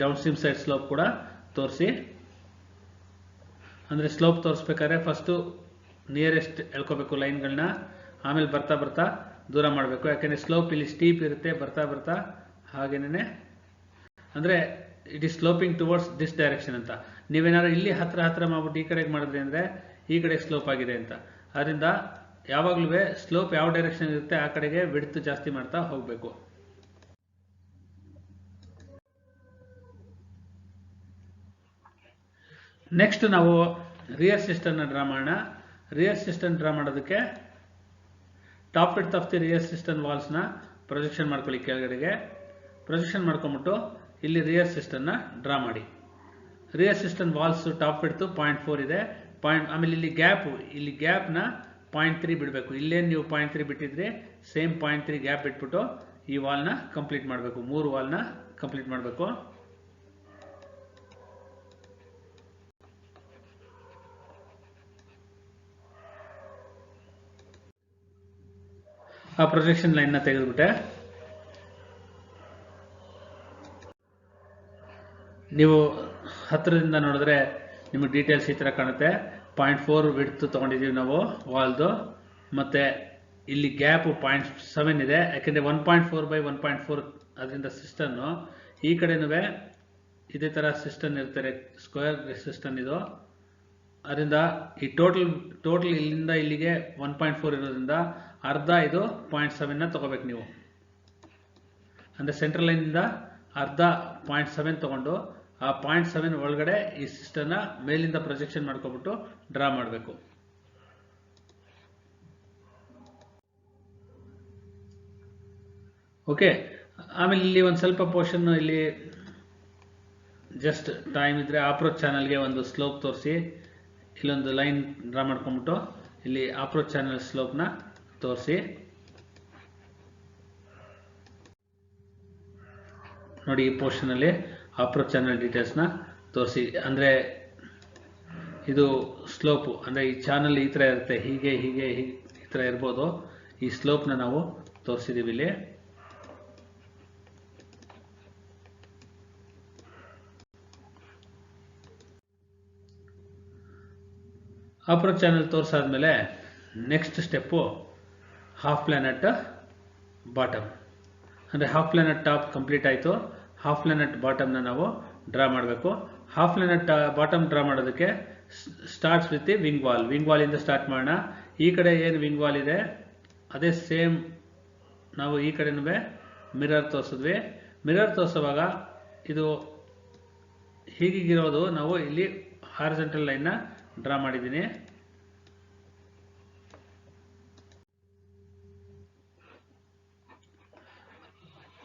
ಡೌನ್ ಸ್ಟ್ರೀಮ್ ಸೈಡ್ ಸ್ಲೋಪ್ ಕೂಡ ತೋರಿಸಿ. ಅಂದರೆ ಸ್ಲೋಪ್ ತೋರಿಸ್ಬೇಕಾದ್ರೆ ಫಸ್ಟು ನಿಯರೆಸ್ಟ್ ಎಳ್ಕೋಬೇಕು ಲೈನ್ಗಳನ್ನ, ಆಮೇಲೆ ಬರ್ತಾ ಬರ್ತಾ ದೂರ ಮಾಡಬೇಕು. ಯಾಕೆಂದರೆ ಸ್ಲೋಪ್ ಇಲ್ಲಿ ಸ್ಟೀಪ್ ಇರುತ್ತೆ. ಬರ್ತಾ ಬರ್ತಾ ಹಾಗೇನೆ ಅಂದರೆ it is sloping towards this direction ಅಂತ. ನೀವೇನಾದ್ರು ಇಲ್ಲಿ ಹತ್ರ ಮಾಡ್ಬಿಟ್ಟು ಈ ಕಡೆಗೆ ಮಾಡಿದ್ರಿ ಅಂದರೆ ಈ ಕಡೆ ಸ್ಲೋಪ್ ಆಗಿದೆ ಅಂತ. ಅದರಿಂದ ಯಾವಾಗಲೂ ಸ್ಲೋಪ್ ಯಾವ ಡೈರೆಕ್ಷನ್ ಇರುತ್ತೆ ಆ ಕಡೆಗೆ ವಿಡ್ತ್ ಜಾಸ್ತಿ ಮಾಡ್ತಾ ಹೋಗಬೇಕು. ನೆಕ್ಸ್ಟ್ ನಾವು ರಿಯರ್ ಸಿಸ್ಟಮ್ನ ಡ್ರಾ ಮಾಡೋಣ. ರಿಯರ್ ಸಿಸ್ಟಮ್ ಡ್ರಾ ಮಾಡೋದಕ್ಕೆ top width of the rear system ವಾಲ್ಸ್ನ ಪ್ರೊಜೆಕ್ಷನ್ ಮಾಡ್ಕೊಳ್ಳಿ. ಕೆಳಗಡೆಗೆ ಪ್ರೊಜೆಕ್ಷನ್ ಮಾಡ್ಕೊಂಬಿಟ್ಟು ಇಲ್ಲಿ ರಿಯರ್ ಸಿಸ್ಟಮ್ನ ಡ್ರಾ ಮಾಡಿ. Rear system walls top width 0.4 ಇದೆ. ಆಮೇಲೆ ಇಲ್ಲಿ ಗ್ಯಾಪ್ನ 0.3 ಬಿಡಬೇಕು. ಇಲ್ಲೇನು ನೀವು 0.3 ಬಿಟ್ಟಿದ್ರಿ, ಸೇಮ್ 0.3 ಗ್ಯಾಪ್ ಬಿಟ್ಬಿಟ್ಟು ಈ ವಾಲ್ನ ಕಂಪ್ಲೀಟ್ ಮಾಡಬೇಕು. 3 ವಾಲ್ನ ಕಂಪ್ಲೀಟ್ ಮಾಡಬೇಕು. ಆ ಪ್ರೊಜೆಕ್ಷನ್ ಲೈನ್ನ ತೆಗೆದುಬಿಟ್ಟೆ. ನೀವು ಹತ್ತಿರದಿಂದ ನೋಡಿದ್ರೆ ನಿಮಗೆ ಡೀಟೇಲ್ಸ್ ಈ ಥರ ಕಾಣುತ್ತೆ. 0.4 ವಿಡ್ತ್ ತೊಗೊಂಡಿದ್ದೀವಿ ನಾವು ವಾಲ್ದು, ಮತ್ತು ಇಲ್ಲಿ ಗ್ಯಾಪು 0.7 ಇದೆ, ಯಾಕೆಂದರೆ 1.4 by 1.4 ಅದರಿಂದ ಸಿಸ್ಟನ್ನು. ಈ ಕಡೆನೂ ಇದೇ ಥರ ಸಿಸ್ಟಮ್ ಇರ್ತಾರೆ, ಸ್ಕ್ವೇರ್ ಸಿಸ್ಟಮ್ ಇದು. ಅದರಿಂದ ಈ ಟೋಟಲ್ ಇಲ್ಲಿಂದ ಇಲ್ಲಿಗೆ 1.4 ಇರೋದ್ರಿಂದ ಅರ್ಧ ಇದು 0.7ನ ತೊಗೋಬೇಕು ನೀವು. ಅಂದರೆ ಸೆಂಟ್ರಲ್ ಲೈನಿಂದ ಅರ್ಧ 0.7 ತೊಗೊಂಡು ಆ 0.7 ಒಳಗಡೆ ಈ ಸಿಸ್ಟಮ್ನ ಮೇಲಿಂದ ಪ್ರೊಜೆಕ್ಷನ್ ಮಾಡ್ಕೊಬಿಟ್ಟು ಡ್ರಾ ಮಾಡಬೇಕು. ಓಕೆ, ಆಮೇಲೆ ಇಲ್ಲಿ ಒಂದು ಸ್ವಲ್ಪ ಪೋರ್ಷನ್ ಇಲ್ಲಿ ಜಸ್ಟ್ ಟೈಮ್ ಇದ್ರೆ ಅಪ್ರೋಚ್ ಚಾನಲ್ಗೆ ಒಂದು ಸ್ಲೋಪ್ ತೋರಿಸಿ, ಇಲ್ಲೊಂದು ಲೈನ್ ಡ್ರಾ ಮಾಡ್ಕೊಂಬಿಟ್ಟು ಇಲ್ಲಿ ಅಪ್ರೋಚ್ ಚಾನಲ್ ಸ್ಲೋಪ್ನ ತೋರಿಸಿ. ನೋಡಿ, ಈ ಪೋರ್ಷನಲ್ಲಿ ಅಪ್ರೋಚ್ ಚಾನಲ್ ಡೀಟೇಲ್ಸ್ನ ತೋರಿಸಿ. ಅಂದರೆ ಇದು ಸ್ಲೋಪು, ಅಂದರೆ ಈ ಚಾನಲ್ ಈ ಥರ ಇರುತ್ತೆ, ಹೀಗೆ ಈ ಥರ ಇರ್ಬೋದು. ಈ ಸ್ಲೋಪ್ನ ನಾವು ತೋರಿಸಿದ್ದೀವಿ ಇಲ್ಲಿ. ಅಪ್ರೋಚ್ ಚಾನಲ್ ತೋರಿಸಾದ್ಮೇಲೆ next step half plan at bottom. ಅಂದರೆ half plan at top complete ಆಯಿತು. ಹಾಫ್ ಪ್ಲಾನ್ ಅಟ್ ಬಾಟಮ್ನ ನಾವು ಡ್ರಾ ಮಾಡಬೇಕು. Half plan at bottom draw ಮಾಡೋದಕ್ಕೆ starts with the wing wall. Wing ವಾಲಿಂದ ಸ್ಟಾರ್ಟ್ ಮಾಡೋಣ. ಈ ಕಡೆ ಏನು ವಿಂಗ್ ವಾಲ್ ಇದೆ ಅದೇ ಸೇಮ್ ನಾವು ಈ ಕಡೆನೂ ಮಿರರ್ ತೋರಿಸಿದ್ವಿ. ಮಿರರ್ ತೋರಿಸುವಾಗ ಇದು ಹೀಗಿರೋದು ನಾವು ಇಲ್ಲಿ ಹಾರಿಜಾಂಟಲ್ ಲೈನ್ನ ಡ್ರಾ ಮಾಡಿದ್ದೀನಿ.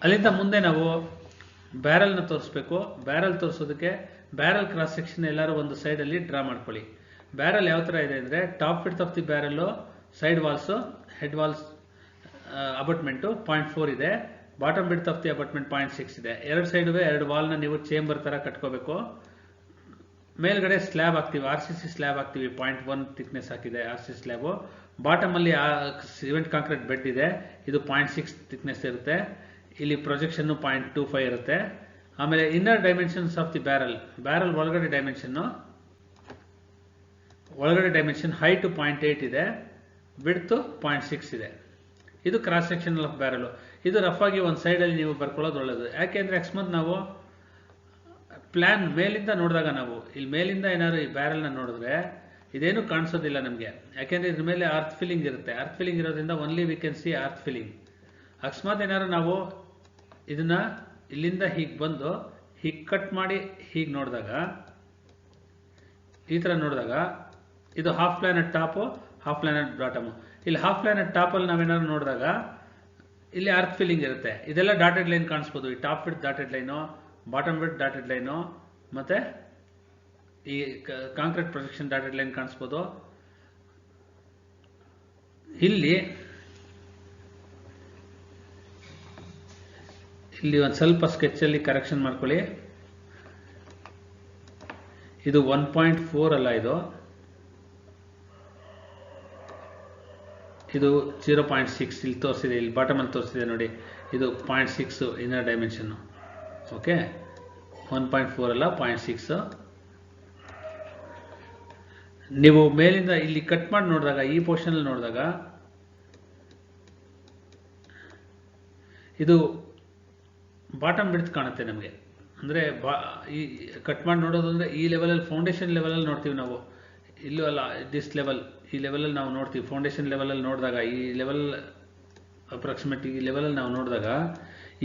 ಅಲ್ಲಿಂದ ಮುಂದೆ ನಾವು ಬ್ಯಾರಲ್ನ ತೋರಿಸ್ಬೇಕು. ಬ್ಯಾರಲ್ ತೋರಿಸೋದಕ್ಕೆ ಬ್ಯಾರಲ್ ಕ್ರಾಸ್ ಸೆಕ್ಷನ್ ಎಲ್ಲರೂ ಒಂದು ಸೈಡಲ್ಲಿ ಡ್ರಾ ಮಾಡ್ಕೊಳ್ಳಿ. ಬ್ಯಾರಲ್ ಯಾವ ಥರ ಇದೆ ಅಂದರೆ top width of the barrel, side walls, head walls abutment 0.4 ಇದೆ. Bottom width of the abutment 0.6 ಇದೆ. ಎರಡು ಸೈಡು ಎರಡು ವಾಲ್ನ ನೀವು ಚೇಂಬರ್ ಥರ ಕಟ್ಕೋಬೇಕು. ಮೇಲ್ಗಡೆ ಸ್ಲ್ಯಾಬ್ ಹಾಕ್ತೀವಿ, RCC ಸ್ಲ್ಯಾಬ್ ಹಾಕ್ತೀವಿ. 0.1 ಥಿಕ್ನೆಸ್ ಹಾಕಿದೆ RCC ಸ್ಲ್ಯಾಬು. ಬಾಟಮಲ್ಲಿ ಸಿಮೆಂಟ್ ಕಾಂಕ್ರೀಟ್ ಬೆಡ್ ಇದೆ, ಇದು 0.6 ಥಿಕ್ನೆಸ್ ಇರುತ್ತೆ. ಇಲ್ಲಿ ಪ್ರೊಜೆಕ್ಷನ್ನು 0.25 ಇರುತ್ತೆ. ಆಮೇಲೆ inner dimensions of the barrel ಒಳಗಡೆ ಡೈಮೆನ್ಷನ್ ಹೈಟು 0.8 ಇದೆ, ವಿಡ್ತು 0.6 ಇದೆ. ಇದು ಕ್ರಾಸ್ ಸೆಕ್ಷನ್ ಆಫ್ ಬ್ಯಾರಲು. ಇದು ರಫ್ ಆಗಿ ಒಂದು ಸೈಡಲ್ಲಿ ನೀವು ಬರ್ಕೊಳ್ಳೋದು ಒಳ್ಳೆಯದು. ಯಾಕೆಂದರೆ ಅಕಸ್ಮಾತ್ ನಾವು ಪ್ಲ್ಯಾನ್ ಮೇಲಿಂದ ನೋಡಿದಾಗ, ನಾವು ಇಲ್ಲಿ ಮೇಲಿಂದ ಏನಾದ್ರು ಈ ಬ್ಯಾರಲ್ನ ನೋಡಿದ್ರೆ ಇದೇನು ಕಾಣಿಸೋದಿಲ್ಲ ನಮಗೆ. ಯಾಕೆಂದರೆ ಇದ್ರ ಮೇಲೆ ಅರ್ತ್ ಫಿಲ್ಲಿಂಗ್ ಇರುತ್ತೆ. ಅರ್ತ್ ಫಿಲ್ಲಿಂಗ್ ಇರೋದ್ರಿಂದ only we can see earth filling. ಅಕಸ್ಮಾತ್ ಏನಾದ್ರು ನಾವು ಇದನ್ನ ಇಲ್ಲಿಂದ ಹೀಗೆ ಬಂದು ಹೀಗೆ ಕಟ್ ಮಾಡಿ ಹೀಗೆ ನೋಡಿದಾಗ, ಈ ಥರ ನೋಡಿದಾಗ ಇದು half plan at top, half plan at bottom. ಇಲ್ಲಿ ಹಾಫ್ ಪ್ಲಾನ್ ಅಟ್ ಟಾಪಲ್ಲಿ ನಾವೇನಾದ್ರು ನೋಡಿದಾಗ ಇಲ್ಲಿ ಅರ್ತ್ ಫಿಲ್ಲಿಂಗ್ ಇರುತ್ತೆ. ಇದೆಲ್ಲ ಡಾಟೆಡ್ ಲೈನ್ ಕಾಣಿಸ್ಬೋದು. ಈ top width dotted line, bottom width dotted line, ಮತ್ತು ಈ ಕಾಂಕ್ರೀಟ್ ಪ್ರೊಜೆಕ್ಷನ್ ಡಾಟೆಡ್ ಲೈನ್ ಕಾಣಿಸ್ಬೋದು. ಇಲ್ಲಿ ಒಂದು ಸ್ವಲ್ಪ ಸ್ಕೆಚಲ್ಲಿ ಕರೆಕ್ಷನ್ ಮಾಡ್ಕೊಳ್ಳಿ. ಇದು 1.4 ಅಲ್ಲ, ಇದು 0.6 ಇಲ್ಲಿ ತೋರಿಸಿದೆ. ಇಲ್ಲಿ ಬಾಟಮಲ್ಲಿ ತೋರಿಸಿದೆ ನೋಡಿ, ಇದು 0.6 ಇನ್ನರ್ ಡೈಮೆನ್ಷನ್ನು. ಓಕೆ, 1.4 ಅಲ್ಲ, 0.6. ನೀವು ಮೇಲಿಂದ ಇಲ್ಲಿ ಕಟ್ ಮಾಡಿ ನೋಡಿದಾಗ, ಈ ಪೋರ್ಷನಲ್ಲಿ ನೋಡಿದಾಗ ಇದು ಬಾಟಮ್ ವಿಡ್ತ್ ಕಾಣುತ್ತೆ ನಮಗೆ. ಅಂದರೆ ಈ ಕಟ್ ಮಾಡಿ ನೋಡೋದು ಅಂದರೆ ಈ ಲೆವೆಲಲ್ಲಿ, ಫೌಂಡೇಶನ್ ಲೆವೆಲಲ್ಲಿ ನೋಡ್ತೀವಿ ನಾವು. ಇಲ್ಲೂ ಅಲ್ಲ, ದಿಸ್ ಲೆವೆಲ್, ಈ ಲೆವೆಲಲ್ಲಿ ನಾವು ನೋಡ್ತೀವಿ. ಫೌಂಡೇಶನ್ ಲೆವೆಲಲ್ಲಿ ನೋಡಿದಾಗ, ಈ ಲೆವೆಲ್ ಅಪ್ರಾಕ್ಸಿಮೇಟ್ ಈ ಲೆವೆಲಲ್ಲಿ ನಾವು ನೋಡಿದಾಗ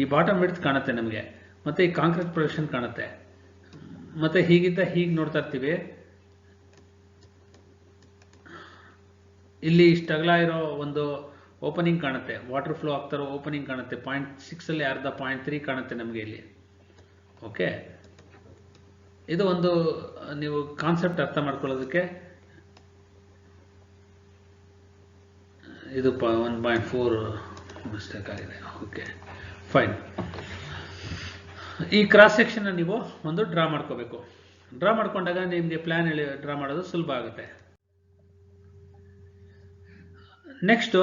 ಈ ಬಾಟಮ್ ವಿಡ್ತ್ ಕಾಣುತ್ತೆ ನಮಗೆ. ಮತ್ತು ಈ ಕಾಂಕ್ರೀಟ್ ಪ್ರೊಜೆಕ್ಷನ್ ಕಾಣುತ್ತೆ. ಮತ್ತು ಹೀಗಿಂದ ಹೀಗೆ ನೋಡ್ತಾ ಇರ್ತೀವಿ. ಇಲ್ಲಿ ಇಷ್ಟು ಅಗಲ ಇರೋ ಒಂದು ಓಪನಿಂಗ್ ಕಾಣುತ್ತೆ, ವಾಟರ್ ಫ್ಲೋ ಆಗ್ತಾರೋ ಓಪನಿಂಗ್ ಕಾಣುತ್ತೆ. 0.6 ಅಲ್ಲಿ ಅರ್ಧ 0.3 ಕಾಣುತ್ತೆ ನಮಗೆ ಇಲ್ಲಿ. ಓಕೆ, ಇದು ಒಂದು ನೀವು ಕಾನ್ಸೆಪ್ಟ್ ಅರ್ಥ ಮಾಡ್ಕೊಳ್ಳೋದಕ್ಕೆ. ಇದು 1.4 ಮಿಸ್ಟೇಕ್ ಆಗಿದೆ. Okay, fine. ಈ ಕ್ರಾಸ್ ಸೆಕ್ಷನ್ ನೀವು ಒಂದು ಡ್ರಾ ಮಾಡ್ಕೋಬೇಕು. ಡ್ರಾ ಮಾಡ್ಕೊಂಡಾಗ ನಿಮಗೆ ಪ್ಲಾನ್ ಹೇಳಿ ಡ್ರಾ ಮಾಡೋದು ಸುಲಭ ಆಗುತ್ತೆ. ನೆಕ್ಸ್ಟು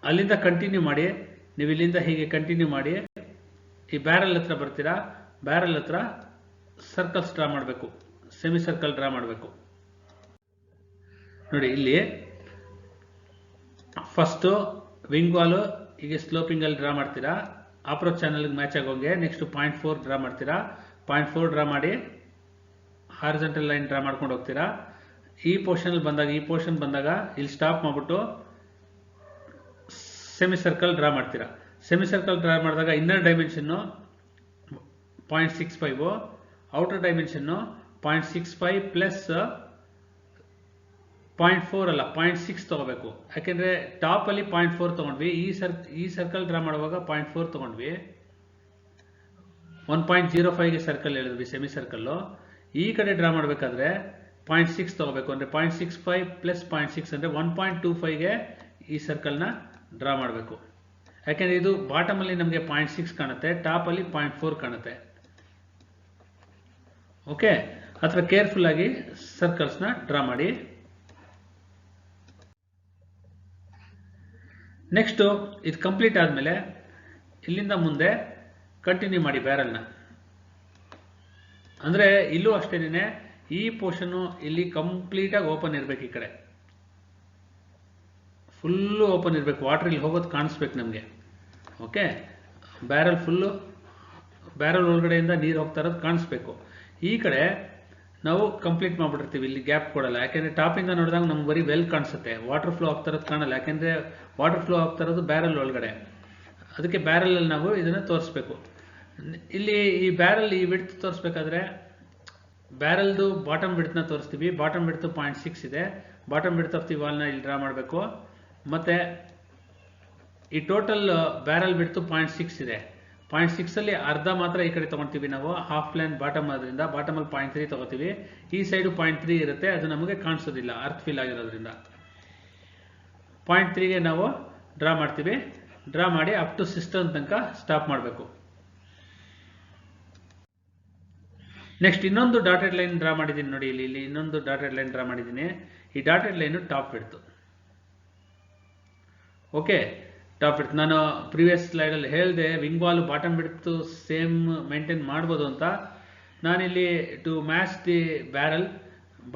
ಅಲ್ಲಿಂದ ಕಂಟಿನ್ಯೂ ಮಾಡಿ, ನೀವು ಇಲ್ಲಿಂದ ಹೀಗೆ ಕಂಟಿನ್ಯೂ ಮಾಡಿ ಈ ಬ್ಯಾರಲ್ ಹತ್ರ ಬರ್ತೀರಾ. ಬ್ಯಾರಲ್ ಹತ್ರ ಸರ್ಕಲ್ಸ್ ಡ್ರಾ ಮಾಡಬೇಕು. ಸೆಮಿ ಸರ್ಕಲ್ ಡ್ರಾ ಮಾಡಬೇಕು. ನೋಡಿ ಇಲ್ಲಿ ಫಸ್ಟ್ ವಿಂಗ್ ವಾಲ್ ಹೀಗೆ ಸ್ಲೋಪಿಂಗ್ ಅಲ್ಲಿ ಡ್ರಾ ಮಾಡ್ತೀರಾ, ಅಪ್ರೋಚ್ ಚಾನಲ್ಗೆ ಮ್ಯಾಚ್ ಆಗೋಂಗೆ. ನೆಕ್ಸ್ಟ್ 0.4 ಡ್ರಾ ಮಾಡ್ತೀರಾ, 0.4 ಡ್ರಾ ಮಾಡಿ ಹಾರಿಜಾಂಟಲ್ ಲೈನ್ ಡ್ರಾ ಮಾಡ್ಕೊಂಡು ಹೋಗ್ತೀರಾ. ಈ ಪೋರ್ಷನ್ ಬಂದಾಗ ಇಲ್ಲಿ ಸ್ಟಾಪ್ ಮಾಡ್ಬಿಟ್ಟು ಸೆಮಿ ಸರ್ಕಲ್ ಡ್ರಾ ಮಾಡ್ತೀರಾ. ಸೆಮಿ ಸರ್ಕಲ್ ಡ್ರಾ ಮಾಡಿದಾಗ inner dimension 0.65, outer dimension 0.65 plus 0.4 ಅಲ್ಲ 0.6 ತಗೋಬೇಕು. ಯಾಕೆಂದ್ರೆ ಟಾಪ್ ಅಲ್ಲಿ 0.4 ತಗೊಂಡ್ವಿ, ಈ ಸರ್ಕಲ್ ಡ್ರಾ ಮಾಡುವಾಗ 0.4 ತಗೊಂಡ್ವಿ. 1.05ಗೆ ಸರ್ಕಲ್ ಹೇಳಿದ್ವಿ ಸೆಮಿ ಸರ್ಕಲ್. ಈ ಕಡೆ ಡ್ರಾ ಮಾಡಬೇಕಾದ್ರೆ 0.6 ತಗೋಬೇಕು. ಅಂದ್ರೆ 0.65 ಪ್ಲಸ್ 0.6 ಅಂದ್ರೆ 1.25ಗೆ ಈ ಸರ್ಕಲ್ನ ಡ್ರಾ ಮಾಡಬೇಕು. ಯಾಕೆಂದ್ರೆ ಇದು ಬಾಟಮ್ ಅಲ್ಲಿ ನಮಗೆ 0.6 ಕಾಣುತ್ತೆ, ಟಾಪ್ ಅಲ್ಲಿ 0.4 ಕಾಣುತ್ತೆ. ಓಕೆ, ಅಥವಾ ಕೇರ್ಫುಲ್ ಆಗಿ ಸರ್ಕಲ್ಸ್ನ ಡ್ರಾ ಮಾಡಿ. ನೆಕ್ಸ್ಟ್ ಇದು ಕಂಪ್ಲೀಟ್ ಆದಮೇಲೆ ಇಲ್ಲಿಂದ ಮುಂದೆ ಕಂಟಿನ್ಯೂ ಮಾಡಿ ಬ್ಯಾರಲ್ನ. ಅಂದ್ರೆ ಇಲ್ಲೂ ಅಷ್ಟೇನೆ, ಈ ಪೋರ್ಷನ್ ಇಲ್ಲಿ ಕಂಪ್ಲೀಟ್ ಆಗಿ ಓಪನ್ ಇರಬೇಕು. ಈ ಕಡೆ ಫುಲ್ಲು ಓಪನ್ ಇರಬೇಕು, ವಾಟರ್ ಇಲ್ಲಿ ಹೋಗೋದು ಕಾಣಿಸ್ಬೇಕು ನಮಗೆ. ಓಕೆ, ಬ್ಯಾರಲ್ ಒಳಗಡೆಯಿಂದ ನೀರು ಹೋಗ್ತಾ ಇರೋದು ಕಾಣಿಸ್ಬೇಕು. ಈ ಕಡೆ ನಾವು ಕಂಪ್ಲೀಟ್ ಮಾಡ್ಬಿಟ್ಟಿರ್ತೀವಿ, ಇಲ್ಲಿ ಗ್ಯಾಪ್ ಕೊಡಲ್ಲ. ಯಾಕೆಂದ್ರೆ ಟಾಪಿಂದ ನೋಡಿದಾಗ ನಮ್ಗೆ ಬರೀ ವೆಲ್ ಕಾಣಿಸುತ್ತೆ, ವಾಟರ್ ಫ್ಲೋ ಆಗ್ತಾ ಇರೋದು ಕಾಣಲ್ಲ. ಯಾಕೆಂದ್ರೆ ವಾಟರ್ ಫ್ಲೋ ಆಗ್ತಾ ಇರೋದು ಬ್ಯಾರಲ್ ಒಳಗಡೆ, ಅದಕ್ಕೆ ಬ್ಯಾರಲ್ ಅಲ್ಲಿ ನಾವು ಇದನ್ನ ತೋರಿಸ್ಬೇಕು. ಇಲ್ಲಿ ಈ ಬ್ಯಾರಲ್ ಈ ವಿಡ್ತ್ ತೋರಿಸ್ಬೇಕಾದ್ರೆ ಬ್ಯಾರಲ್ದು ಬಾಟಮ್ ವಿಡ್ತ್ನ ತೋರಿಸ್ತೀವಿ. ಬಾಟಮ್ ವಿಡ್ತ್ 0.6 ಇದೆ. ಬಾಟಮ್ ವಿಡ್ತ್ ಆಫ್ ದಿ ವಾಲ್ನ ಇಲ್ಲಿ ಡ್ರಾ ಮಾಡಬೇಕು. ಮತ್ತೆ ಈ ಟೋಟಲ್ ಬ್ಯಾರಲ್ ವಿಡ್ತ್ 0.6 ಇದೆ. 0.6 ಅಲ್ಲಿ ಅರ್ಧ ಮಾತ್ರ ಈ ಕಡೆ ತಗೊಳ್ತೀವಿ ನಾವು, ಹಾಫ್ ಪ್ಲಾನ್ ಬಾಟಮ್ ಆದ್ರಿಂದ. ಬಾಟಮ್ ಅಲ್ಲಿ 0.3 ತಗೋತೀವಿ. ಈ ಸೈಡ್ 0.3 ಇರುತ್ತೆ, ಅದು ನಮಗೆ ಕಾಣಿಸೋದಿಲ್ಲ ಅರ್ತ್ ಫಿಲ್ ಆಗಿರೋದ್ರಿಂದ. 0.3ಗೆ ನಾವು ಡ್ರಾ ಮಾಡ್ತೀವಿ. ಡ್ರಾ ಮಾಡಿ ಅಪ್ ಟು ಸಿಸ್ಟಮ್ ತನಕ ಸ್ಟಾಪ್ ಮಾಡಬೇಕು. ನೆಕ್ಸ್ಟ್ ಇನ್ನೊಂದು ಡಾಟೆಡ್ ಲೈನ್ ಡ್ರಾ ಮಾಡಿದ್ದೀನಿ ನೋಡಿ, ಇಲ್ಲಿ ಇನ್ನೊಂದು ಡಾಟೆಡ್ ಲೈನ್ ಡ್ರಾ ಮಾಡಿದ್ದೀನಿ. ಈ dotted line top width. Okay, top width ನಾನು ಪ್ರೀವಿಯಸ್ ಸ್ಲೈಡಲ್ಲಿ ಹೇಳಿದೆ, wing wall bottom width same maintain ಮಾಡ್ಬೋದು ಅಂತ. ನಾನಿಲ್ಲಿ to match the barrel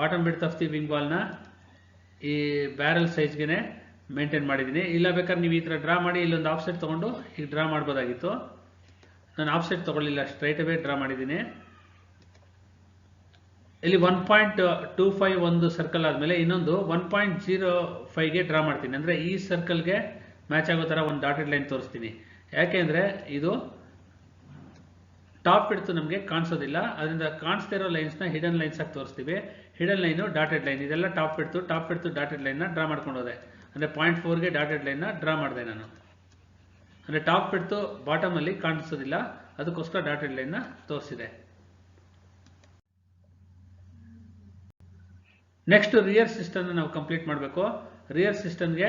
bottom width of the wing ವಾಲ್ನ ಈ ಬ್ಯಾರಲ್ ಸೈಜ್ಗೆ ಮೇಂಟೈನ್ ಮಾಡಿದ್ದೀನಿ. ಇಲ್ಲ ಬೇಕಾದ್ರೆ ನೀವು ಈ ಥರ ಡ್ರಾ ಮಾಡಿ ಇಲ್ಲೊಂದು ಆಫ್ಸೆಟ್ ತೊಗೊಂಡು ಈಗ ಡ್ರಾ ಮಾಡ್ಬೋದಾಗಿತ್ತು. ನಾನು ಆಫ್ಸೆಟ್ ತೊಗೊಳ್ಳಿಲ್ಲ, ಸ್ಟ್ರೈಟ್ ಅವೇ ಡ್ರಾ ಮಾಡಿದ್ದೀನಿ. ಇಲ್ಲಿ 1.25 ಒಂದು ಸರ್ಕಲ್ ಆದಮೇಲೆ ಇನ್ನೊಂದು 1.05ಗೆ ಡ್ರಾ ಮಾಡ್ತೀನಿ. ಅಂದರೆ ಈ ಸರ್ಕಲ್ಗೆ ಮ್ಯಾಚ್ ಆಗೋ ಥರ ಒಂದು ಡಾಟೆಡ್ ಲೈನ್ ತೋರಿಸ್ತೀನಿ. ಯಾಕೆಂದರೆ ಇದು ಟಾಪ್ ವಿಡ್ತ್ ನಮಗೆ ಕಾಣಿಸೋದಿಲ್ಲ, ಅದರಿಂದ ಕಾಣಿಸ್ತಾ ಇರೋ ಲೈನ್ಸ್ನ ಹಿಡನ್ ಲೈನ್ಸ್ ಆಗಿ ತೋರಿಸ್ತೀವಿ. ಹಿಡನ್ ಲೈನು ಡಾಟೆಡ್ ಲೈನ್, ಇದೆಲ್ಲ ಟಾಪ್ ವಿಡ್ತ್ ಡಾಟೆಡ್ ಲೈನ್ನ ಡ್ರಾ ಮಾಡ್ಕೊಂಡು ಹೋದೆ. ಅಂದರೆ 0.4ಗೆ ಡಾಟೆಡ್ ಲೈನ್ನ ಡ್ರಾ ಮಾಡಿದೆ ನಾನು. ಅಂದರೆ ಟಾಪ್ ವಿಡ್ತ್ ಬಾಟಮ್ ಅಲ್ಲಿ ಕಾಣಿಸೋದಿಲ್ಲ, ಅದಕ್ಕೋಸ್ಕರ ಡಾಟೆಡ್ ಲೈನ್ನ ತೋರಿಸಿದೆ. ನೆಕ್ಸ್ಟ್ ರಿಯರ್ ಸಿಸ್ಟಮ್ ನಾವು ಕಂಪ್ಲೀಟ್ ಮಾಡಬೇಕು. ರಿಯರ್ ಸಿಸ್ಟಮ್ಗೆ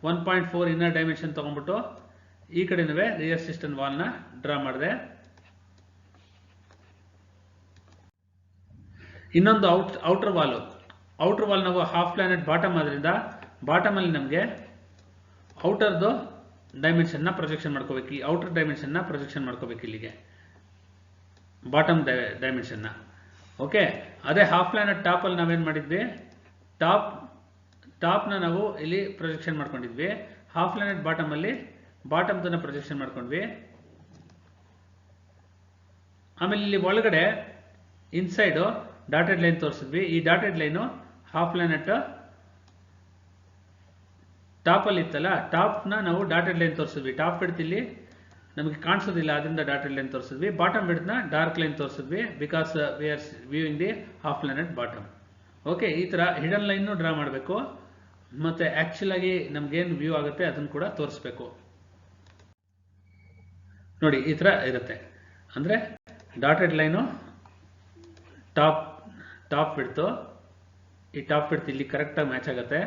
1.4 ಇನ್ನರ್ ಡೈಮೆನ್ಷನ್ ತಗೊಂಡ್ಬಿಟ್ಟು ಈ ಕಡೆನೂ ರಿಯರ್ ಸಿಸ್ಟಮ್ ವಾಲ್ನ ಡ್ರಾ ಮಾಡಿದೆ. ಇನ್ನೊಂದು ಔಟರ್ ವಾಲ್ ನಾವು ಹಾಫ್ ಪ್ಲಾನೆಟ್ ಬಾಟಮ್ ಆದ್ರಿಂದ ಬಾಟಮ್ ಅಲ್ಲಿ ನಮಗೆ ಔಟರ್ದು ಡೈಮೆನ್ಷನ್ನ ಪ್ರೊಜೆಕ್ಷನ್ ಮಾಡ್ಕೋಬೇಕು. ಈ ಔಟರ್ ಡೈಮೆನ್ಷನ್ನ ಪ್ರೊಜೆಕ್ಷನ್ ಮಾಡ್ಕೋಬೇಕು ಇಲ್ಲಿಗೆ, ಬಾಟಮ್ ಡೈಮೆನ್ಷನ್ನ. ಓಕೆ, ಅದೇ ಹಾಫ್ ಪ್ಲಾನೆಟ್ ಟಾಪ್ ಅಲ್ಲಿ ನಾವೇನ್ ಮಾಡಿದ್ವಿ, ಟಾಪ್ನ ನಾವು ಇಲ್ಲಿ ಪ್ರೊಜೆಕ್ಷನ್ ಮಾಡ್ಕೊಂಡಿದ್ವಿ. ಹಾಫ್ ಪ್ಲಾನೆಟ್ ಬಾಟಮ್ ಅಲ್ಲಿ ಬಾಟಮ್ದನ್ನ ಪ್ರೊಜೆಕ್ಷನ್ ಮಾಡ್ಕೊಂಡ್ವಿ. ಆಮೇಲೆ ಇಲ್ಲಿ ಒಳಗಡೆ ಇನ್ಸೈಡ್ ಡಾಟೆಡ್ ಲೈನ್ ತೋರಿಸಿದ್ವಿ. ಈ dotted line half plan at top ಅಲ್ಲಿ ಇತ್ತಲ್ಲ, ಟಾಪ್ನ ನಾವು ಡಾಟೆಡ್ ಲೈನ್ ತೋರಿಸಿದ್ವಿ. ಟಾಪ್ ವಿಡ್ತ್ ಇಲ್ಲಿ ನಮಗೆ ಕಾಣಿಸೋದಿಲ್ಲ, ಅದರಿಂದ ಡಾಟೆಡ್ ಲೈನ್ ತೋರಿಸಿದ್ವಿ. ಬಾಟಮ್ ವಿಡ್ತ್ನ ಡಾರ್ಕ್ ಲೈನ್ ತೋರಿಸಿದ್ವಿ, because we are viewing the half plan at bottom. Okay, ಈ ತರ ಹಿಡನ್ ಲೈನ್ ಡ್ರಾ ಮಾಡಬೇಕು. ಮತ್ತೆ ಆಕ್ಚುಲ್ ಆಗಿ ನಮ್ಗೇನು ವ್ಯೂ ಆಗುತ್ತೆ ಅದನ್ನು ಕೂಡ ತೋರಿಸ್ಬೇಕು. ನೋಡಿ ಈ ತರ ಇರುತ್ತೆ. ಅಂದ್ರೆ ಡಾಟೆಡ್ ಲೈನು ಟಾಪ್ ವಿಡ್ತ್, ಈ ಟಾಪ್ ವಿಡ್ತ್ ಇಲ್ಲಿ ಕರೆಕ್ಟಾಗಿ ಮ್ಯಾಚ್ ಆಗುತ್ತೆ.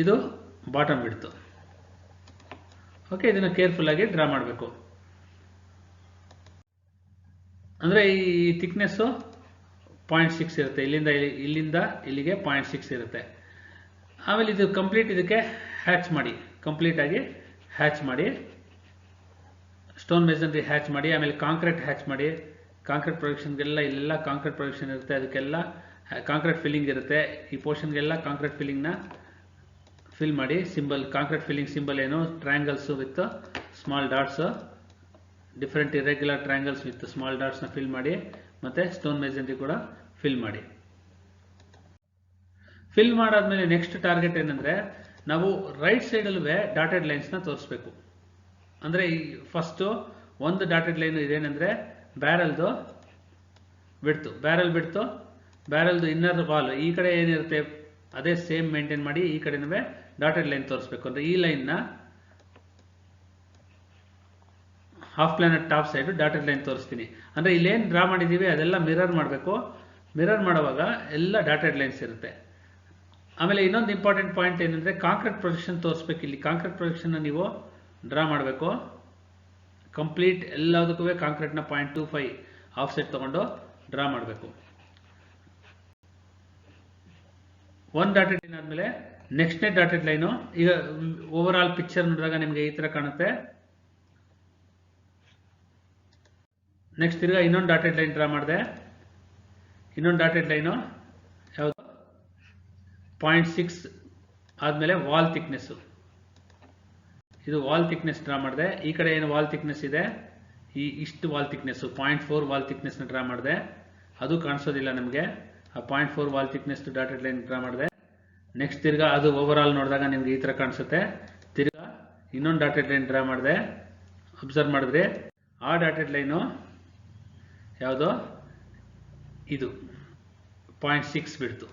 ಇದು ಬಾಟಮ್ ವಿಡ್ತ್. ಓಕೆ, ಇದನ್ನ ಕೇರ್ಫುಲ್ ಆಗಿ ಡ್ರಾ ಮಾಡಬೇಕು. ಅಂದ್ರೆ ಈ ಥಿಕ್ನೆಸ್ 0.6 ಇರುತ್ತೆ, ಇಲ್ಲಿಂದ ಇಲ್ಲಿಗೆ 0.6 ಇರುತ್ತೆ. ಆಮೇಲೆ ಇದು ಕಂಪ್ಲೀಟ್ ಇದಕ್ಕೆ ಹ್ಯಾಚ್ ಮಾಡಿ, ಕಂಪ್ಲೀಟ್ ಆಗಿ ಹ್ಯಾಚ್ ಮಾಡಿ, ಸ್ಟೋನ್ ಮೆಸನರಿ ಹ್ಯಾಚ್ ಮಾಡಿ, ಆಮೇಲೆ ಕಾಂಕ್ರೀಟ್ ಹ್ಯಾಚ್ ಮಾಡಿ, ಕಾಂಕ್ರೀಟ್ ಪ್ರೊಜೆಕ್ಷನ್ಗೆಲ್ಲ ಇಲ್ಲೆಲ್ಲ ಕಾಂಕ್ರೀಟ್ ಪ್ರೊಜೆಕ್ಷನ್ ಇರುತ್ತೆ, ಅದಕ್ಕೆಲ್ಲ ಕಾಂಕ್ರೀಟ್ ಫಿಲ್ಲಿಂಗ್ ಇರುತ್ತೆ. ಈ ಪೋರ್ಷನ್ಗೆಲ್ಲ ಕಾಂಕ್ರೀಟ್ ಫಿಲ್ಲಿಂಗ್ನ ಫಿಲ್ ಮಾಡಿ. ಸಿಂಬಲ್ ಕಾಂಕ್ರೀಟ್ ಫಿಲ್ಲಿಂಗ್ ಸಿಂಬಲ್ ಏನು, triangles with small dots, different irregular triangles with small ಡಾಟ್ಸ್ನ ಫಿಲ್ ಮಾಡಿ, ಮತ್ತು ಸ್ಟೋನ್ ಮೆಜೆಂಟ್ರಿ ಕೂಡ ಫಿಲ್ ಮಾಡಿ. ಫಿಲ್ ಮಾಡಾದ್ಮೇಲೆ ನೆಕ್ಸ್ಟ್ ಟಾರ್ಗೆಟ್ ಏನಂದರೆ ನಾವು ರೈಟ್ ಸೈಡಲ್ಲೂ ಡಾಟೆಡ್ ಲೈನ್ಸ್ನ ತೋರಿಸ್ಬೇಕು. ಅಂದರೆ ಈ ಫಸ್ಟು ಒಂದು ಡಾಟೆಡ್ ಲೈನ್ ಇದೇನೆಂದರೆ ಬ್ಯಾರಲ್ದು ಬಿಡ್ತು, ಬ್ಯಾರಲ್ದು ಇನ್ನರ್ ವಾಲ್ ಈ ಕಡೆ ಏನಿರುತ್ತೆ ಅದೇ ಸೇಮ್ ಮೇಂಟೈನ್ ಮಾಡಿ, ಈ ಕಡೆನೂ ಡಾಟೆಡ್ ಲೈನ್ ತೋರಿಸ್ಬೇಕು. ಅಂದರೆ ಈ ಲೈನ್ನ half plan at top side dotted line ತೋರಿಸ್ತೀನಿ. ಅಂದರೆ ಇಲ್ಲೇನು ಡ್ರಾ ಮಾಡಿದ್ದೀವಿ ಅದೆಲ್ಲ ಮಿರರ್ ಮಾಡಬೇಕು. ಮಿರರ್ ಮಾಡುವಾಗ ಎಲ್ಲ ಡಾಟೆಡ್ ಲೈನ್ಸ್ ಇರುತ್ತೆ. ಆಮೇಲೆ ಇನ್ನೊಂದು ಇಂಪಾರ್ಟೆಂಟ್ ಪಾಯಿಂಟ್ ಏನಂದರೆ ಕಾಂಕ್ರೀಟ್ ಪ್ರೊಜೆಕ್ಷನ್ ತೋರಿಸ್ಬೇಕು. ಇಲ್ಲಿ ಕಾಂಕ್ರೀಟ್ ಪ್ರೊಜೆಕ್ಷನ್ನ ನೀವು ಡ್ರಾ ಮಾಡಬೇಕು. ಕಂಪ್ಲೀಟ್ ಎಲ್ಲದಕ್ಕೂ ಕಾಂಕ್ರೀಟ್ನ 0.25 ಆಫ್ ಸೆಟ್ ತೊಗೊಂಡು ಡ್ರಾ ಮಾಡಬೇಕು. ಒಂದು ಡಾಟೆಡ್ ಲೈನ್ ಆದಮೇಲೆ ನೆಕ್ಸ್ಟ್ನೇ ಡಾಟೆಡ್ ಲೈನು, ಈಗ ಓವರ್ ಆಲ್ ಪಿಕ್ಚರ್ ನೋಡಿದಾಗ ನಿಮಗೆ ಈ ಥರ ಕಾಣುತ್ತೆ. ನೆಕ್ಸ್ಟ್ ತಿರ್ಗಾ ಇನ್ನೊಂದು ಡಾಟೆಡ್ ಲೈನ್ ಡ್ರಾ ಮಾಡಿದೆ. ಇನ್ನೊಂದು ಡಾಟೆಡ್ ಲೈನು ಯಾವುದು 0.6 ಆದಮೇಲೆ ವಾಲ್ ಥಿಕ್ನೆಸ್ಸು, ಇದು ವಾಲ್ ಥಿಕ್ನೆಸ್ ಡ್ರಾ ಮಾಡಿದೆ. ಈ ಕಡೆ ಏನು ವಾಲ್ ಥಿಕ್ನೆಸ್ ಇದೆ, ಇಷ್ಟು ವಾಲ್ ಥಿಕ್ನೆಸ್ಸು 0.4 ವಾಲ್ ಥಿಕ್ನೆಸ್ನ ಡ್ರಾ ಮಾಡಿದೆ. ಅದು ಕಾಣಿಸೋದಿಲ್ಲ ನಮಗೆ. ಆ 0.4 wall thickness dotted line draw ಮಾಡಿದೆ. ನೆಕ್ಸ್ಟ್ ತಿರ್ಗಾ ಅದು ಓವರ್ ಆಲ್ ನೋಡಿದಾಗ ನಿಮ್ಗೆ ಈ ಥರ ಕಾಣಿಸುತ್ತೆ. ತಿರ್ಗಾ ಇನ್ನೊಂದು ಡಾಟೆಡ್ ಲೈನ್ ಡ್ರಾ ಮಾಡಿದೆ. ಅಬ್ಸರ್ವ್ ಮಾಡಿದ್ರೆ ಆ ಡಾಟೆಡ್ ಲೈನು ಯಾವುದು, ಇದು 0.6 ಬಿಡ್ತು.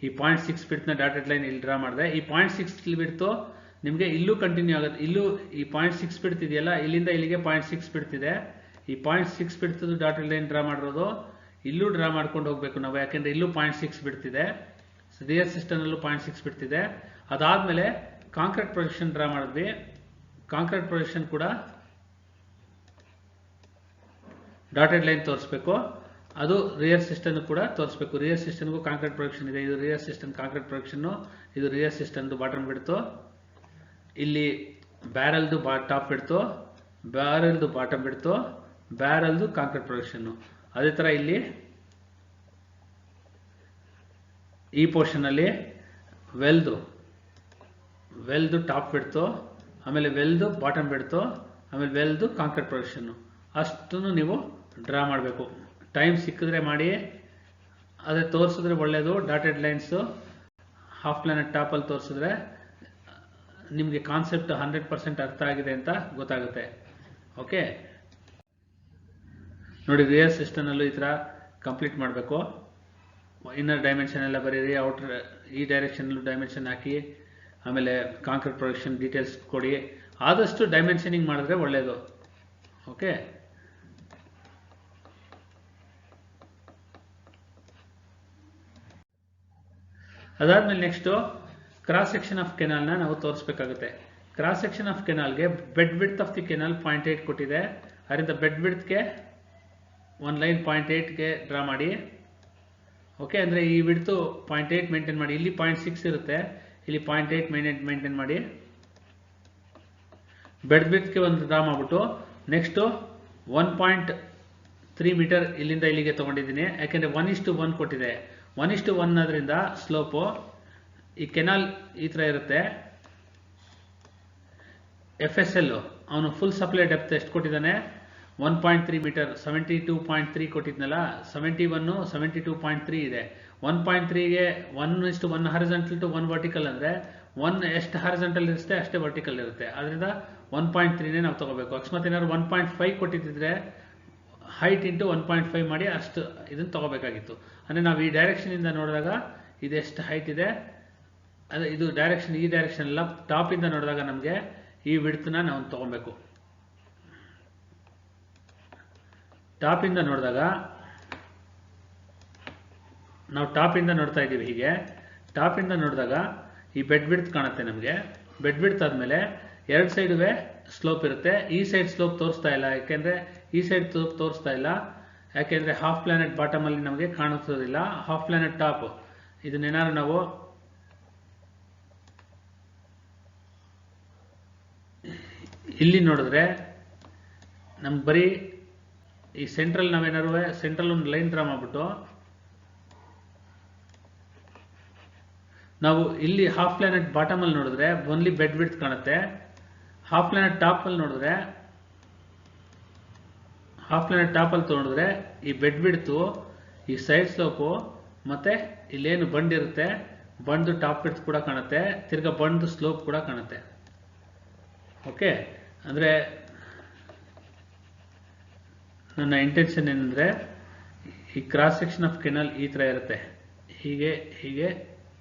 ಈ 0.6 ಬಿಡ್ತನ ಡಾಟೆಡ್ ಲೈನ್ ಇಲ್ಲಿ ಡ್ರಾ ಮಾಡಿದೆ. ಈ 0.6 ಬಿಡ್ತು ನಿಮಗೆ ಇಲ್ಲೂ ಕಂಟಿನ್ಯೂ ಆಗುತ್ತೆ. ಇಲ್ಲೂ ಈ 0.6 ಬಿಡ್ತಿದೆಯಲ್ಲ, ಇಲ್ಲಿಂದ ಇಲ್ಲಿಗೆ 0.6 ಬಿಡ್ತಿದೆ. ಈ 0.6 ಬಿಡ್ತದ್ದು ಡಾಟೆಡ್ ಲೈನ್ ಡ್ರಾ ಮಾಡಿರೋದು ಇಲ್ಲೂ ಡ್ರಾ ಮಾಡ್ಕೊಂಡು ಹೋಗ್ಬೇಕು ನಾವು, ಯಾಕೆಂದರೆ ಇಲ್ಲೂ 0.6 ಬಿಡ್ತಿದೆ. ರಿಯರ್ ಸಿಸ್ಟಮ್ನಲ್ಲೂ 0.6 ಬಿಡ್ತಿದೆ. ಅದಾದಮೇಲೆ ಕಾಂಕ್ರೀಟ್ ಪ್ರೊಜೆಕ್ಷನ್ ಡ್ರಾ ಮಾಡಿದ್ವಿ. ಕಾಂಕ್ರೀಟ್ ಪ್ರೊಜೆಕ್ಷನ್ ಕೂಡ ಡಾಟೆಡ್ ಲೈನ್ ತೋರಿಸ್ಬೇಕು. ಅದು ರಿಯರ್ ಸಿಸ್ಟಮ್ ಕೂಡ ತೋರಿಸ್ಬೇಕು. ರಿಯರ್ ಸಿಸ್ಟಮ್ಗೂ ಕಾಂಕ್ರೀಟ್ ಪ್ರೊಜೆಕ್ಷನ್ ಇದೆ. ಇದು ರಿಯರ್ ಸಿಸ್ಟಮ್ ಕಾಂಕ್ರೀಟ್ ಪ್ರೊಜೆಕ್ಷನ್ನು, ಇದು ರಿಯರ್ ಸಿಸ್ಟಮ್ದು ಬಾಟಮ್ ಬಿಡ್ತು. ಇಲ್ಲಿ ಬ್ಯಾರಲ್ದು ಟಾಪ್ ಬಿಡ್ತು, ಬ್ಯಾರಲ್ದು ಬಾಟಮ್ ಬಿಡ್ತು, ಬ್ಯಾರಲ್ದು ಕಾಂಕ್ರೀಟ್ ಪ್ರೊಜೆಕ್ಷನ್ನು. ಅದೇ ಥರ ಇಲ್ಲಿ ಈ ಪೋರ್ಷನಲ್ಲಿ ವೆಲ್ದು ಟಾಪ್ ಬಿಡ್ತು, ಆಮೇಲೆ ವೆಲ್ದು ಬಾಟಮ್ ಬಿಡ್ತು, ಆಮೇಲೆ ವೆಲ್ದು ಕಾಂಕ್ರೀಟ್ ಪ್ರೊಜೆಕ್ಷನ್ನು. ಅಷ್ಟನ್ನು ನೀವು ಡ್ರಾ ಮಾಡಬೇಕು. ಟೈಮ್ ಸಿಕ್ಕಿದ್ರೆ ಮಾಡಿ, ಅದೇ ತೋರಿಸಿದ್ರೆ ಒಳ್ಳೆಯದು. ಡಾಟೆಡ್ ಲೈನ್ಸು ಹಾಫ್ ಪ್ಲಾನೆಟ್ ಟಾಪಲ್ಲಿ ತೋರಿಸಿದ್ರೆ ನಿಮಗೆ ಕಾನ್ಸೆಪ್ಟ್ 100% ಅರ್ಥ ಆಗಿದೆ ಅಂತ ಗೊತ್ತಾಗುತ್ತೆ. ಓಕೆ, ನೋಡಿ ರಿಯರ್ ಸಿಸ್ಟಮ್ನಲ್ಲೂ ಈ ಥರ ಕಂಪ್ಲೀಟ್ ಮಾಡಬೇಕು. ಇನ್ನರ್ ಡೈಮೆನ್ಷನ್ ಎಲ್ಲ ಬರೀರಿ, ಔಟರ್ ಈ ಡೈರೆಕ್ಷನಲ್ಲೂ ಡೈಮೆನ್ಷನ್ ಹಾಕಿ, ಆಮೇಲೆ ಕಾಂಕ್ರೀಟ್ ಪ್ರೊಜೆಕ್ಷನ್ ಡೀಟೇಲ್ಸ್ ಕೊಡಿ. ಆದಷ್ಟು ಡೈಮೆನ್ಷನಿಂಗ್ ಮಾಡಿದ್ರೆ ಒಳ್ಳೆಯದು. ಓಕೆ, ಅದಾದಮೇಲೆ ನೆಕ್ಸ್ಟು ಕ್ರಾಸ್ ಸೆಕ್ಷನ್ ಆಫ್ ಕೆನಾಲ್ನ ನಾವು ತೋರಿಸ್ಬೇಕಾಗುತ್ತೆ. ಕ್ರಾಸ್ ಸೆಕ್ಷನ್ ಆಫ್ ಕೆನಾಲ್ಗೆ bed width of the canal 0.8 ಕೊಟ್ಟಿದೆ. ಅದರಿಂದ ಬೆಡ್ ವಿಡ್ತ್ಗೆ ಒಂದು ಲೈನ್ 0.8ಗೆ ಡ್ರಾ ಮಾಡಿ. ಓಕೆ, ಅಂದರೆ ಈ ವಿಡ್ತು 0.8 ಮೇಂಟೈನ್ ಮಾಡಿ. ಇಲ್ಲಿ 0.6 ಇರುತ್ತೆ, ಇಲ್ಲಿ 0.8 ಮೇಂಟೈನ್ ಮಾಡಿ. ಬೆಡ್ ವಿಡ್ತ್ಗೆ ಒಂದು ಡ್ರಾ ಮಾಡಿಬಿಟ್ಟು ನೆಕ್ಸ್ಟು 1.3 ಮೀಟರ್ ಇಲ್ಲಿಂದ ಇಲ್ಲಿಗೆ ತೊಗೊಂಡಿದ್ದೀನಿ. ಯಾಕೆಂದರೆ 1:1 ಕೊಟ್ಟಿದೆ. 1:1 ಅದರಿಂದ ಸ್ಲೋಪು ಈ ಕೆನಾಲ್ ಈ ಥರ ಇರುತ್ತೆ. FSL ಅವನು ಫುಲ್ ಸಪ್ಲೈ ಡೆಪ್ತ್ ಎಷ್ಟು ಕೊಟ್ಟಿದ್ದಾನೆ, 1.3 ಮೀಟರ್. 72.3 ಕೊಟ್ಟಿದ್ನಲ್ಲ, 71 72.3 ಇದೆ. 1.3ಗೆ 1:1 ಹಾರಿಜಾಂಟಲ್ ಟು 1 ವರ್ಟಿಕಲ್ ಅಂದರೆ 1 ಎಷ್ಟು ಹಾರಿಜಾಂಟಲ್ ಇರುತ್ತೆ ಅಷ್ಟೇ ವರ್ಟಿಕಲ್ ಇರುತ್ತೆ. ಅದರಿಂದ 1.3ನೇ ನಾವು ತಗೋಬೇಕು. ಅಕಸ್ಮಾತ್ ಏನಾದ್ರು 1.5 ಕೊಟ್ಟಿದ್ದರೆ ಹೈಟ್ ಇಂಟು 1.5 ಮಾಡಿ ಅಷ್ಟು ಇದನ್ನು ತಗೋಬೇಕಾಗಿತ್ತು. ಅಂದರೆ ನಾವು ಈ ಡೈರೆಕ್ಷನಿಂದ ನೋಡಿದಾಗ ಇದೆಷ್ಟು ಹೈಟ್ ಇದೆ, ಅದೇ ಇದು ಡೈರೆಕ್ಷನ್, ಈ ಡೈರೆಕ್ಷನ್ ಎಲ್ಲ ಟಾಪಿಂದ ನೋಡಿದಾಗ ನಮಗೆ ಈ ವಿಡ್ತನ್ನ ನಾವು ತಗೊಬೇಕು. ಟಾಪಿಂದ ನೋಡಿದಾಗ ನಾವು ಟಾಪಿಂದ ನೋಡ್ತಾ ಇದ್ದೀವಿ. ಹೀಗೆ ಟಾಪಿಂದ ನೋಡಿದಾಗ ಈ ಬೆಡ್ ವಿಡ್ತ್ ಕಾಣುತ್ತೆ ನಮಗೆ. ಬೆಡ್ ವಿಡ್ತ್ ಆದಮೇಲೆ ಎರಡು ಸೈಡುವೆ ಸ್ಲೋಪ್ ಇರುತ್ತೆ. ಈ ಸೈಡ್ ಸ್ಲೋಪ್ ತೋರಿಸ್ತಾ ಇಲ್ಲ, ಯಾಕೆಂದರೆ ಈ ಸೈಡ್ ಸ್ಲೋಪ್ ತೋರಿಸ್ತಾ ಇಲ್ಲ, ಯಾಕೆಂದರೆ ಹಾಫ್ ಪ್ಲಾನೆಟ್ ಬಾಟಮಲ್ಲಿ ನಮಗೆ ಕಾಣಿಸೋದಿಲ್ಲ. ಹಾಫ್ ಪ್ಲಾನೆಟ್ ಟಾಪ್ ಇದನ್ನೇನಾದ್ರು ನಾವು ಇಲ್ಲಿ ನೋಡಿದ್ರೆ ನಮ್ಗೆ ಬರೀ ಈ ಸೆಂಟ್ರಲ್ ನಾವೇನಾರು ಸೆಂಟ್ರಲ್ ಒಂದು ಲೈನ್ ಡ್ರಾ ಮಾಡ್ಬಿಟ್ಟು ನಾವು ಇಲ್ಲಿ ಹಾಫ್ ಪ್ಲಾನೆಟ್ ಬಾಟಮ್ ಅಲ್ಲಿ ನೋಡಿದ್ರೆ ಓನ್ಲಿ ಬೆಡ್ ವಿಡ್ತ್ ಕಾಣುತ್ತೆ. ಹಾಫ್ ಪ್ಲಾನೆಟ್ ಟಾಪ್ ಅಲ್ಲಿ ನೋಡಿದ್ರೆ ಈ ಬೆಡ್ ವಿಡ್ತು, ಈ ಸೈಡ್ ಸ್ಲೋಪು ಮತ್ತೆ ಇಲ್ಲೇನು ಬಂಡ್ ಇರುತ್ತೆ, ಬಂಡ್ದು ಟಾಪ್ ವಿಡ್ತ್ ಕೂಡ ಕಾಣುತ್ತೆ, ತಿರ್ಗಾ ಬಂಡ್ದು ಸ್ಲೋಪ್ ಕೂಡ ಕಾಣುತ್ತೆ. ಓಕೆ, ಅಂದರೆ ನನ್ನ ಇಂಟೆನ್ಷನ್ ಏನಂದರೆ ಈ ಕ್ರಾಸ್ ಸೆಕ್ಷನ್ ಆಫ್ ಕೆನಲ್ ಈ ಥರ ಇರುತ್ತೆ, ಹೀಗೆ ಹೀಗೆ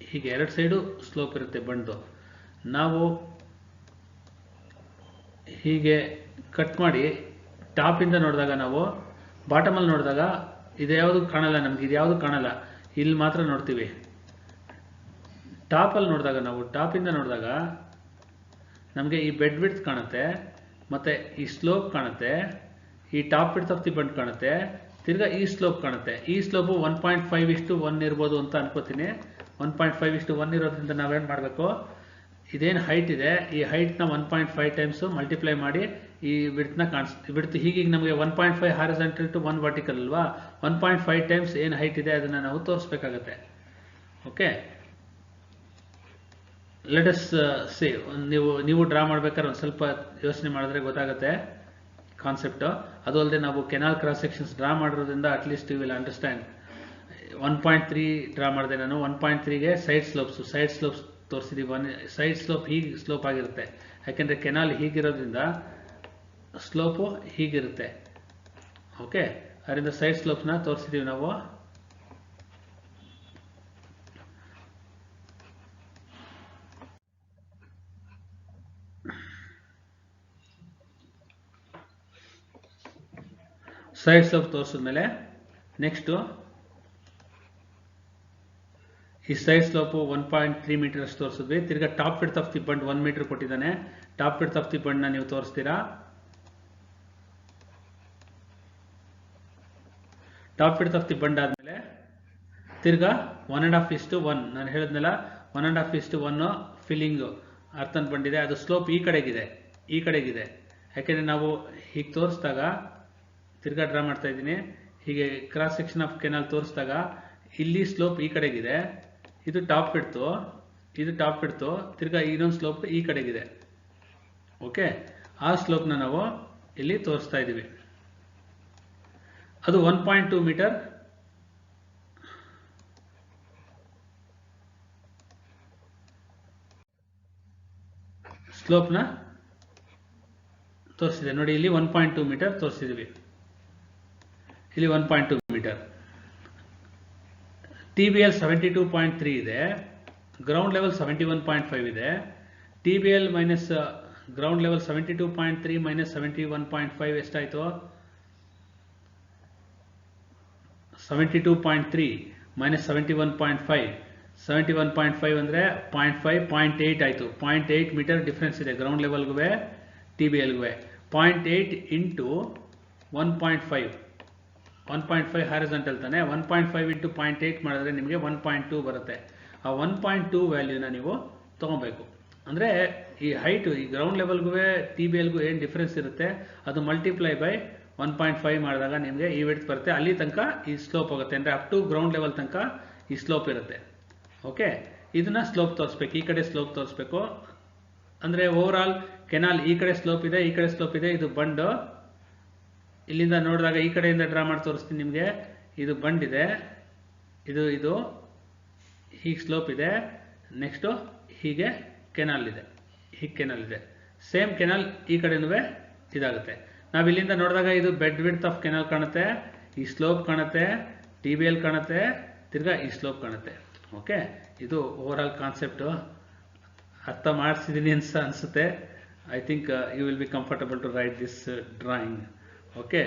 ಹೀಗೆ ಎರಡು ಸೈಡು ಸ್ಲೋಪ್ ಇರುತ್ತೆ ಬಂಡ್ದು. ನಾವು ಹೀಗೆ ಕಟ್ ಮಾಡಿ ಟಾಪಿಂದ ನೋಡಿದಾಗ, ನಾವು ಬಾಟಮಲ್ಲಿ ನೋಡಿದಾಗ ಇದ್ಯಾವುದು ಕಾಣಲ್ಲ, ನಮ್ಗೆ ಇದ್ಯಾವುದು ಕಾಣಲ್ಲ, ಇಲ್ಲಿ ಮಾತ್ರ ನೋಡ್ತೀವಿ. ಟಾಪಲ್ಲಿ ನೋಡಿದಾಗ, ನಾವು ಟಾಪಿಂದ ನೋಡಿದಾಗ ನಮಗೆ ಈ ಬೆಡ್ ವಿಡ್ತ್ ಕಾಣುತ್ತೆ, ಮತ್ತು ಈ ಸ್ಲೋಪ್ ಕಾಣುತ್ತೆ, ಈ ಟಾಪ್ ವಿಡ್ತ್ ಆಫ್ ದಿ ಬಂಡ್ ಕಾಣುತ್ತೆ, ತಿರ್ಗಾ ಈ ಸ್ಲೋಪ್ ಕಾಣುತ್ತೆ. ಈ ಸ್ಲೋಪು 1.5:1 ಇರ್ಬೋದು ಅಂತ ಅನ್ಕೋತೀನಿ. 1.5:1 ಇರೋದ್ರಿಂದ ನಾವೇನು ಮಾಡಬೇಕು, ಇದೇನು ಹೈಟ್ ಇದೆ ಈ ಹೈಟ್ನ 1.5 ಟೈಮ್ಸು ಮಲ್ಟಿಪ್ಲೈ ಮಾಡಿ ಈ ವಿಡ್ತ್ನ ವಿಡ್ತ್ ಹೀಗೀಗ ನಮಗೆ 1.5 ಹಾರಿಜಾಂಟಲ್ ಟು 1 ವರ್ಟಿಕಲ್ ಅಲ್ವಾ, 1.5 ಟೈಮ್ಸ್ ಏನು ಹೈಟ್ ಇದೆ ಅದನ್ನು ನಾವು ತೋರಿಸ್ಬೇಕಾಗತ್ತೆ. Okay, let us see. ನೀವು ಡ್ರಾ ಮಾಡ್ಬೇಕಾದ್ರೆ ಒಂದು ಸ್ವಲ್ಪ ಯೋಚನೆ ಮಾಡಿದ್ರೆ ಗೊತ್ತಾಗುತ್ತೆ ಕಾನ್ಸೆಪ್ಟು. ಅದು ಅಲ್ಲದೆ ನಾವು ಕೆನಾಲ್ ಕ್ರಾಸ್ ಸೆಕ್ಷನ್ಸ್ ಡ್ರಾ ಮಾಡಿರೋದ್ರಿಂದ at least you will understand. 1.3 draw ಮಾಡಿದೆ ನಾನು. 1.3ಗೆ ಸೈಡ್ ಸ್ಲೋಪ್ಸ್ ತೋರಿಸಿದ್ದೀವಿ. ಸೈಡ್ ಸ್ಲೋಪ್ ಹೀಗೆ ಸ್ಲೋಪ್ ಆಗಿರುತ್ತೆ, ಯಾಕೆಂದರೆ ಕೆನಾಲ್ ಹೀಗಿರೋದ್ರಿಂದ ಸ್ಲೋಪು ಹೀಗಿರುತ್ತೆ. ಓಕೆ, ಅದರಿಂದ ಸೈಡ್ ಸ್ಲೋಪ್ಸ್ನ ತೋರಿಸಿದ್ದೀವಿ ನಾವು. ಸೈಡ್ ಸ್ಲೋಪ್ ತೋರಿಸಿದ್ಮೇಲೆ ನೆಕ್ಸ್ಟು ಈ ಸೈಡ್ ಸ್ಲೋಪು 1.3 ಮೀಟರ್ ಅಷ್ಟು ತೋರಿಸಿದ್ವಿ. ತಿರ್ಗಾ top width of the bund 1 metre ಕೊಟ್ಟಿದ್ದಾನೆ. ಟಾಪ್ ವಿಡ್ತ್ ಆಫ್ ದಿ ಬಂಡ್ನ ನೀವು ತೋರಿಸ್ತೀರಾ. Top width of the bund ಆದಮೇಲೆ ತಿರ್ಗಾ 1.5:1 ನಾನು ಹೇಳಿದ್ನಲ್ಲ, 1.5:1 ಫಿಲ್ಲಿಂಗು ಅರ್ಥನ್ ಬಂಡಿದೆ. ಅದು ಸ್ಲೋಪ್ ಈ ಕಡೆಗಿದೆ. ಯಾಕೆಂದರೆ ನಾವು ಹೀಗೆ ತೋರಿಸಿದಾಗ, ತಿರ್ಗಾ ಡ್ರಾ ಮಾಡ್ತಾ ಇದ್ದೀನಿ, ಹೀಗೆ ಕ್ರಾಸ್ ಸೆಕ್ಷನ್ ಆಫ್ ಕೆನಾಲ್ ತೋರಿಸಿದಾಗ ಇಲ್ಲಿ ಸ್ಲೋಪ್ ಈ ಕಡೆಗಿದೆ, ಇದು ಟಾಪ್ ಬಿಡ್ತು, ತಿರ್ಗಾ ಇನ್ನೊಂದು ಸ್ಲೋಪ್ ಈ ಕಡೆಗಿದೆ. ಓಕೆ, ಆ ಸ್ಲೋಪ್ನ ನಾವು ಇಲ್ಲಿ ತೋರಿಸ್ತಾ ಇದ್ದೀವಿ. ಅದು 1.2 ಮೀಟರ್ ಸ್ಲೋಪ್ನ ತೋರಿಸಿದೆ ನೋಡಿ. ಇಲ್ಲಿ 1.2 ಮೀಟರ್ ತೋರಿಸಿದ್ವಿ. ಇಲ್ಲಿ 1.2 ಮೀಟರ್. TBL 72.3 ಇದೆ, ಗ್ರೌಂಡ್ ಲೆವೆಲ್ 71.5 ಇದೆ. TBL minus ground level 72.3 minus 71.5 ಎಷ್ಟಾಯಿತು? 72.3 ಮೈನಸ್ 71.5. 71.5 ಅಂದರೆ 0.8 ಆಯಿತು. 0.8 ಮೀಟರ್ ಡಿಫ್ರೆನ್ಸ್ ಇದೆ ಗ್ರೌಂಡ್ ಲೆವೆಲ್ಗೂ TBLಗೂ. 0.8 ಇಂಟು 1.5 ಹಾರಿಜಾಂಟಲ್ ತಾನೆ. 1.5 ಇಂಟು 0.8 ಮಾಡಿದ್ರೆ ನಿಮಗೆ 1.2 ಬರುತ್ತೆ. ಆ 1.2 ವ್ಯಾಲ್ಯೂನ ನೀವು ತೊಗೊಬೇಕು. ಅಂದರೆ ಈ ಹೈಟು ಈ ಗ್ರೌಂಡ್ ಲೆವೆಲ್ಗೂ TBLಗೂ ಏನು ಡಿಫ್ರೆನ್ಸ್ ಇರುತ್ತೆ ಅದು ಮಲ್ಟಿಪ್ಲೈ ಬೈ 1.5 ಮಾಡಿದಾಗ ನಿಮಗೆ ಈ ವಿಡ್ತ್ ಬರುತ್ತೆ. ಅಲ್ಲಿ ತನಕ ಈ ಸ್ಲೋಪ್ ಹೋಗುತ್ತೆ, ಅಂದರೆ ಅಪ್ ಟು ಗ್ರೌಂಡ್ ಲೆವೆಲ್ ತನಕ ಈ ಸ್ಲೋಪ್ ಇರುತ್ತೆ. ಓಕೆ, ಇದನ್ನ ಸ್ಲೋಪ್ ತೋರಿಸ್ಬೇಕು, ಈ ಕಡೆ ಸ್ಲೋಪ್ ತೋರಿಸ್ಬೇಕು. ಅಂದರೆ ಓವರ್ ಆಲ್ ಕೆನಾಲ್ ಈ ಕಡೆ ಸ್ಲೋಪ್ ಇದೆ, ಈ ಕಡೆ ಸ್ಲೋಪ್ ಇದೆ. ಇದು ಬಂಡು, ಇಲ್ಲಿಂದ ನೋಡಿದಾಗ ಈ ಕಡೆಯಿಂದ ಡ್ರಾ ಮಾಡಿ ತೋರಿಸ್ತೀನಿ ನಿಮಗೆ. ಇದು ಬಂಡ್ ಇದೆ, ಇದು ಹೀಗೆ ಸ್ಲೋಪ್ ಇದೆ. ನೆಕ್ಸ್ಟು ಹೀಗೆ ಕೆನಾಲ್ ಇದೆ. ಸೇಮ್ ಕೆನಾಲ್ ಈ ಕಡೆನೂ ಇದಾಗುತ್ತೆ. ನಾವು ಇಲ್ಲಿಂದ ನೋಡಿದಾಗ ಇದು ಬೆಡ್ ವಿಡ್ತ್ ಆಫ್ ಕೆನಾಲ್ ಕಾಣುತ್ತೆ, ಈ ಸ್ಲೋಪ್ ಕಾಣುತ್ತೆ, TBL ಕಾಣುತ್ತೆ, ತಿರ್ಗಾ ಈ ಸ್ಲೋಪ್ ಕಾಣುತ್ತೆ. ಓಕೆ, ಇದು ಓವರ್ ಆಲ್ ಕಾನ್ಸೆಪ್ಟು. ಅರ್ಥ ಮಾಡಿಸಿದ್ದೀನಿ ಅನಿಸುತ್ತೆ. I think you will be comfortable to write this drawing. Okay,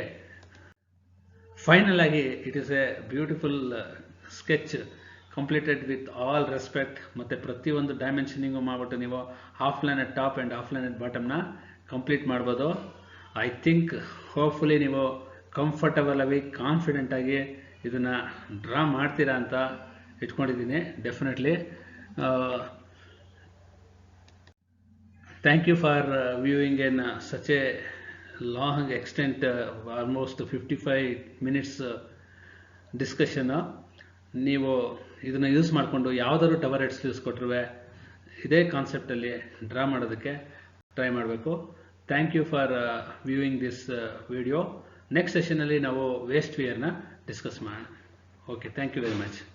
final ಆಗಿ it is a beautiful sketch completed with all respect. ಮತ್ತು ಪ್ರತಿಯೊಂದು ಡೈಮೆನ್ಷನಿಂಗು ಮಾಡಿಬಿಟ್ಟು ನೀವು half plan at top and half plan at ಬಾಟಮ್ನ complete ಮಾಡ್ಬೋದು. ಐ ಥಿಂಕ್ ಹೋಪ್ಫುಲಿ ನೀವು comfortable ಆಗಿ ಕಾನ್ಫಿಡೆಂಟಾಗಿ ಇದನ್ನು ಡ್ರಾ ಮಾಡ್ತೀರಾ ಅಂತ ಇಟ್ಕೊಂಡಿದ್ದೀನಿ. Definitely. Thank you for viewing in such a long extent almost 55 minutes discussion. ನೀವು ಇದನ್ನು ಯೂಸ್ ಮಾಡಿಕೊಂಡು ಯಾವುದಾದ್ರು ಟವರ್ ಎಕ್ಸ್ಕ್ಯೂಸ್ ಕೊಟ್ಟರು ಇದೇ ಕಾನ್ಸೆಪ್ಟಲ್ಲಿ ಡ್ರಾ ಮಾಡೋದಕ್ಕೆ ಟ್ರೈ ಮಾಡಬೇಕು. Thank you for viewing this video. Next ಸೆಷನಲ್ಲಿ ನಾವು ವೇಸ್ಟ್ ವಿಯರ್ನ ಡಿಸ್ಕಸ್ ಮಾಡೋಣ. Okay, thank you very much.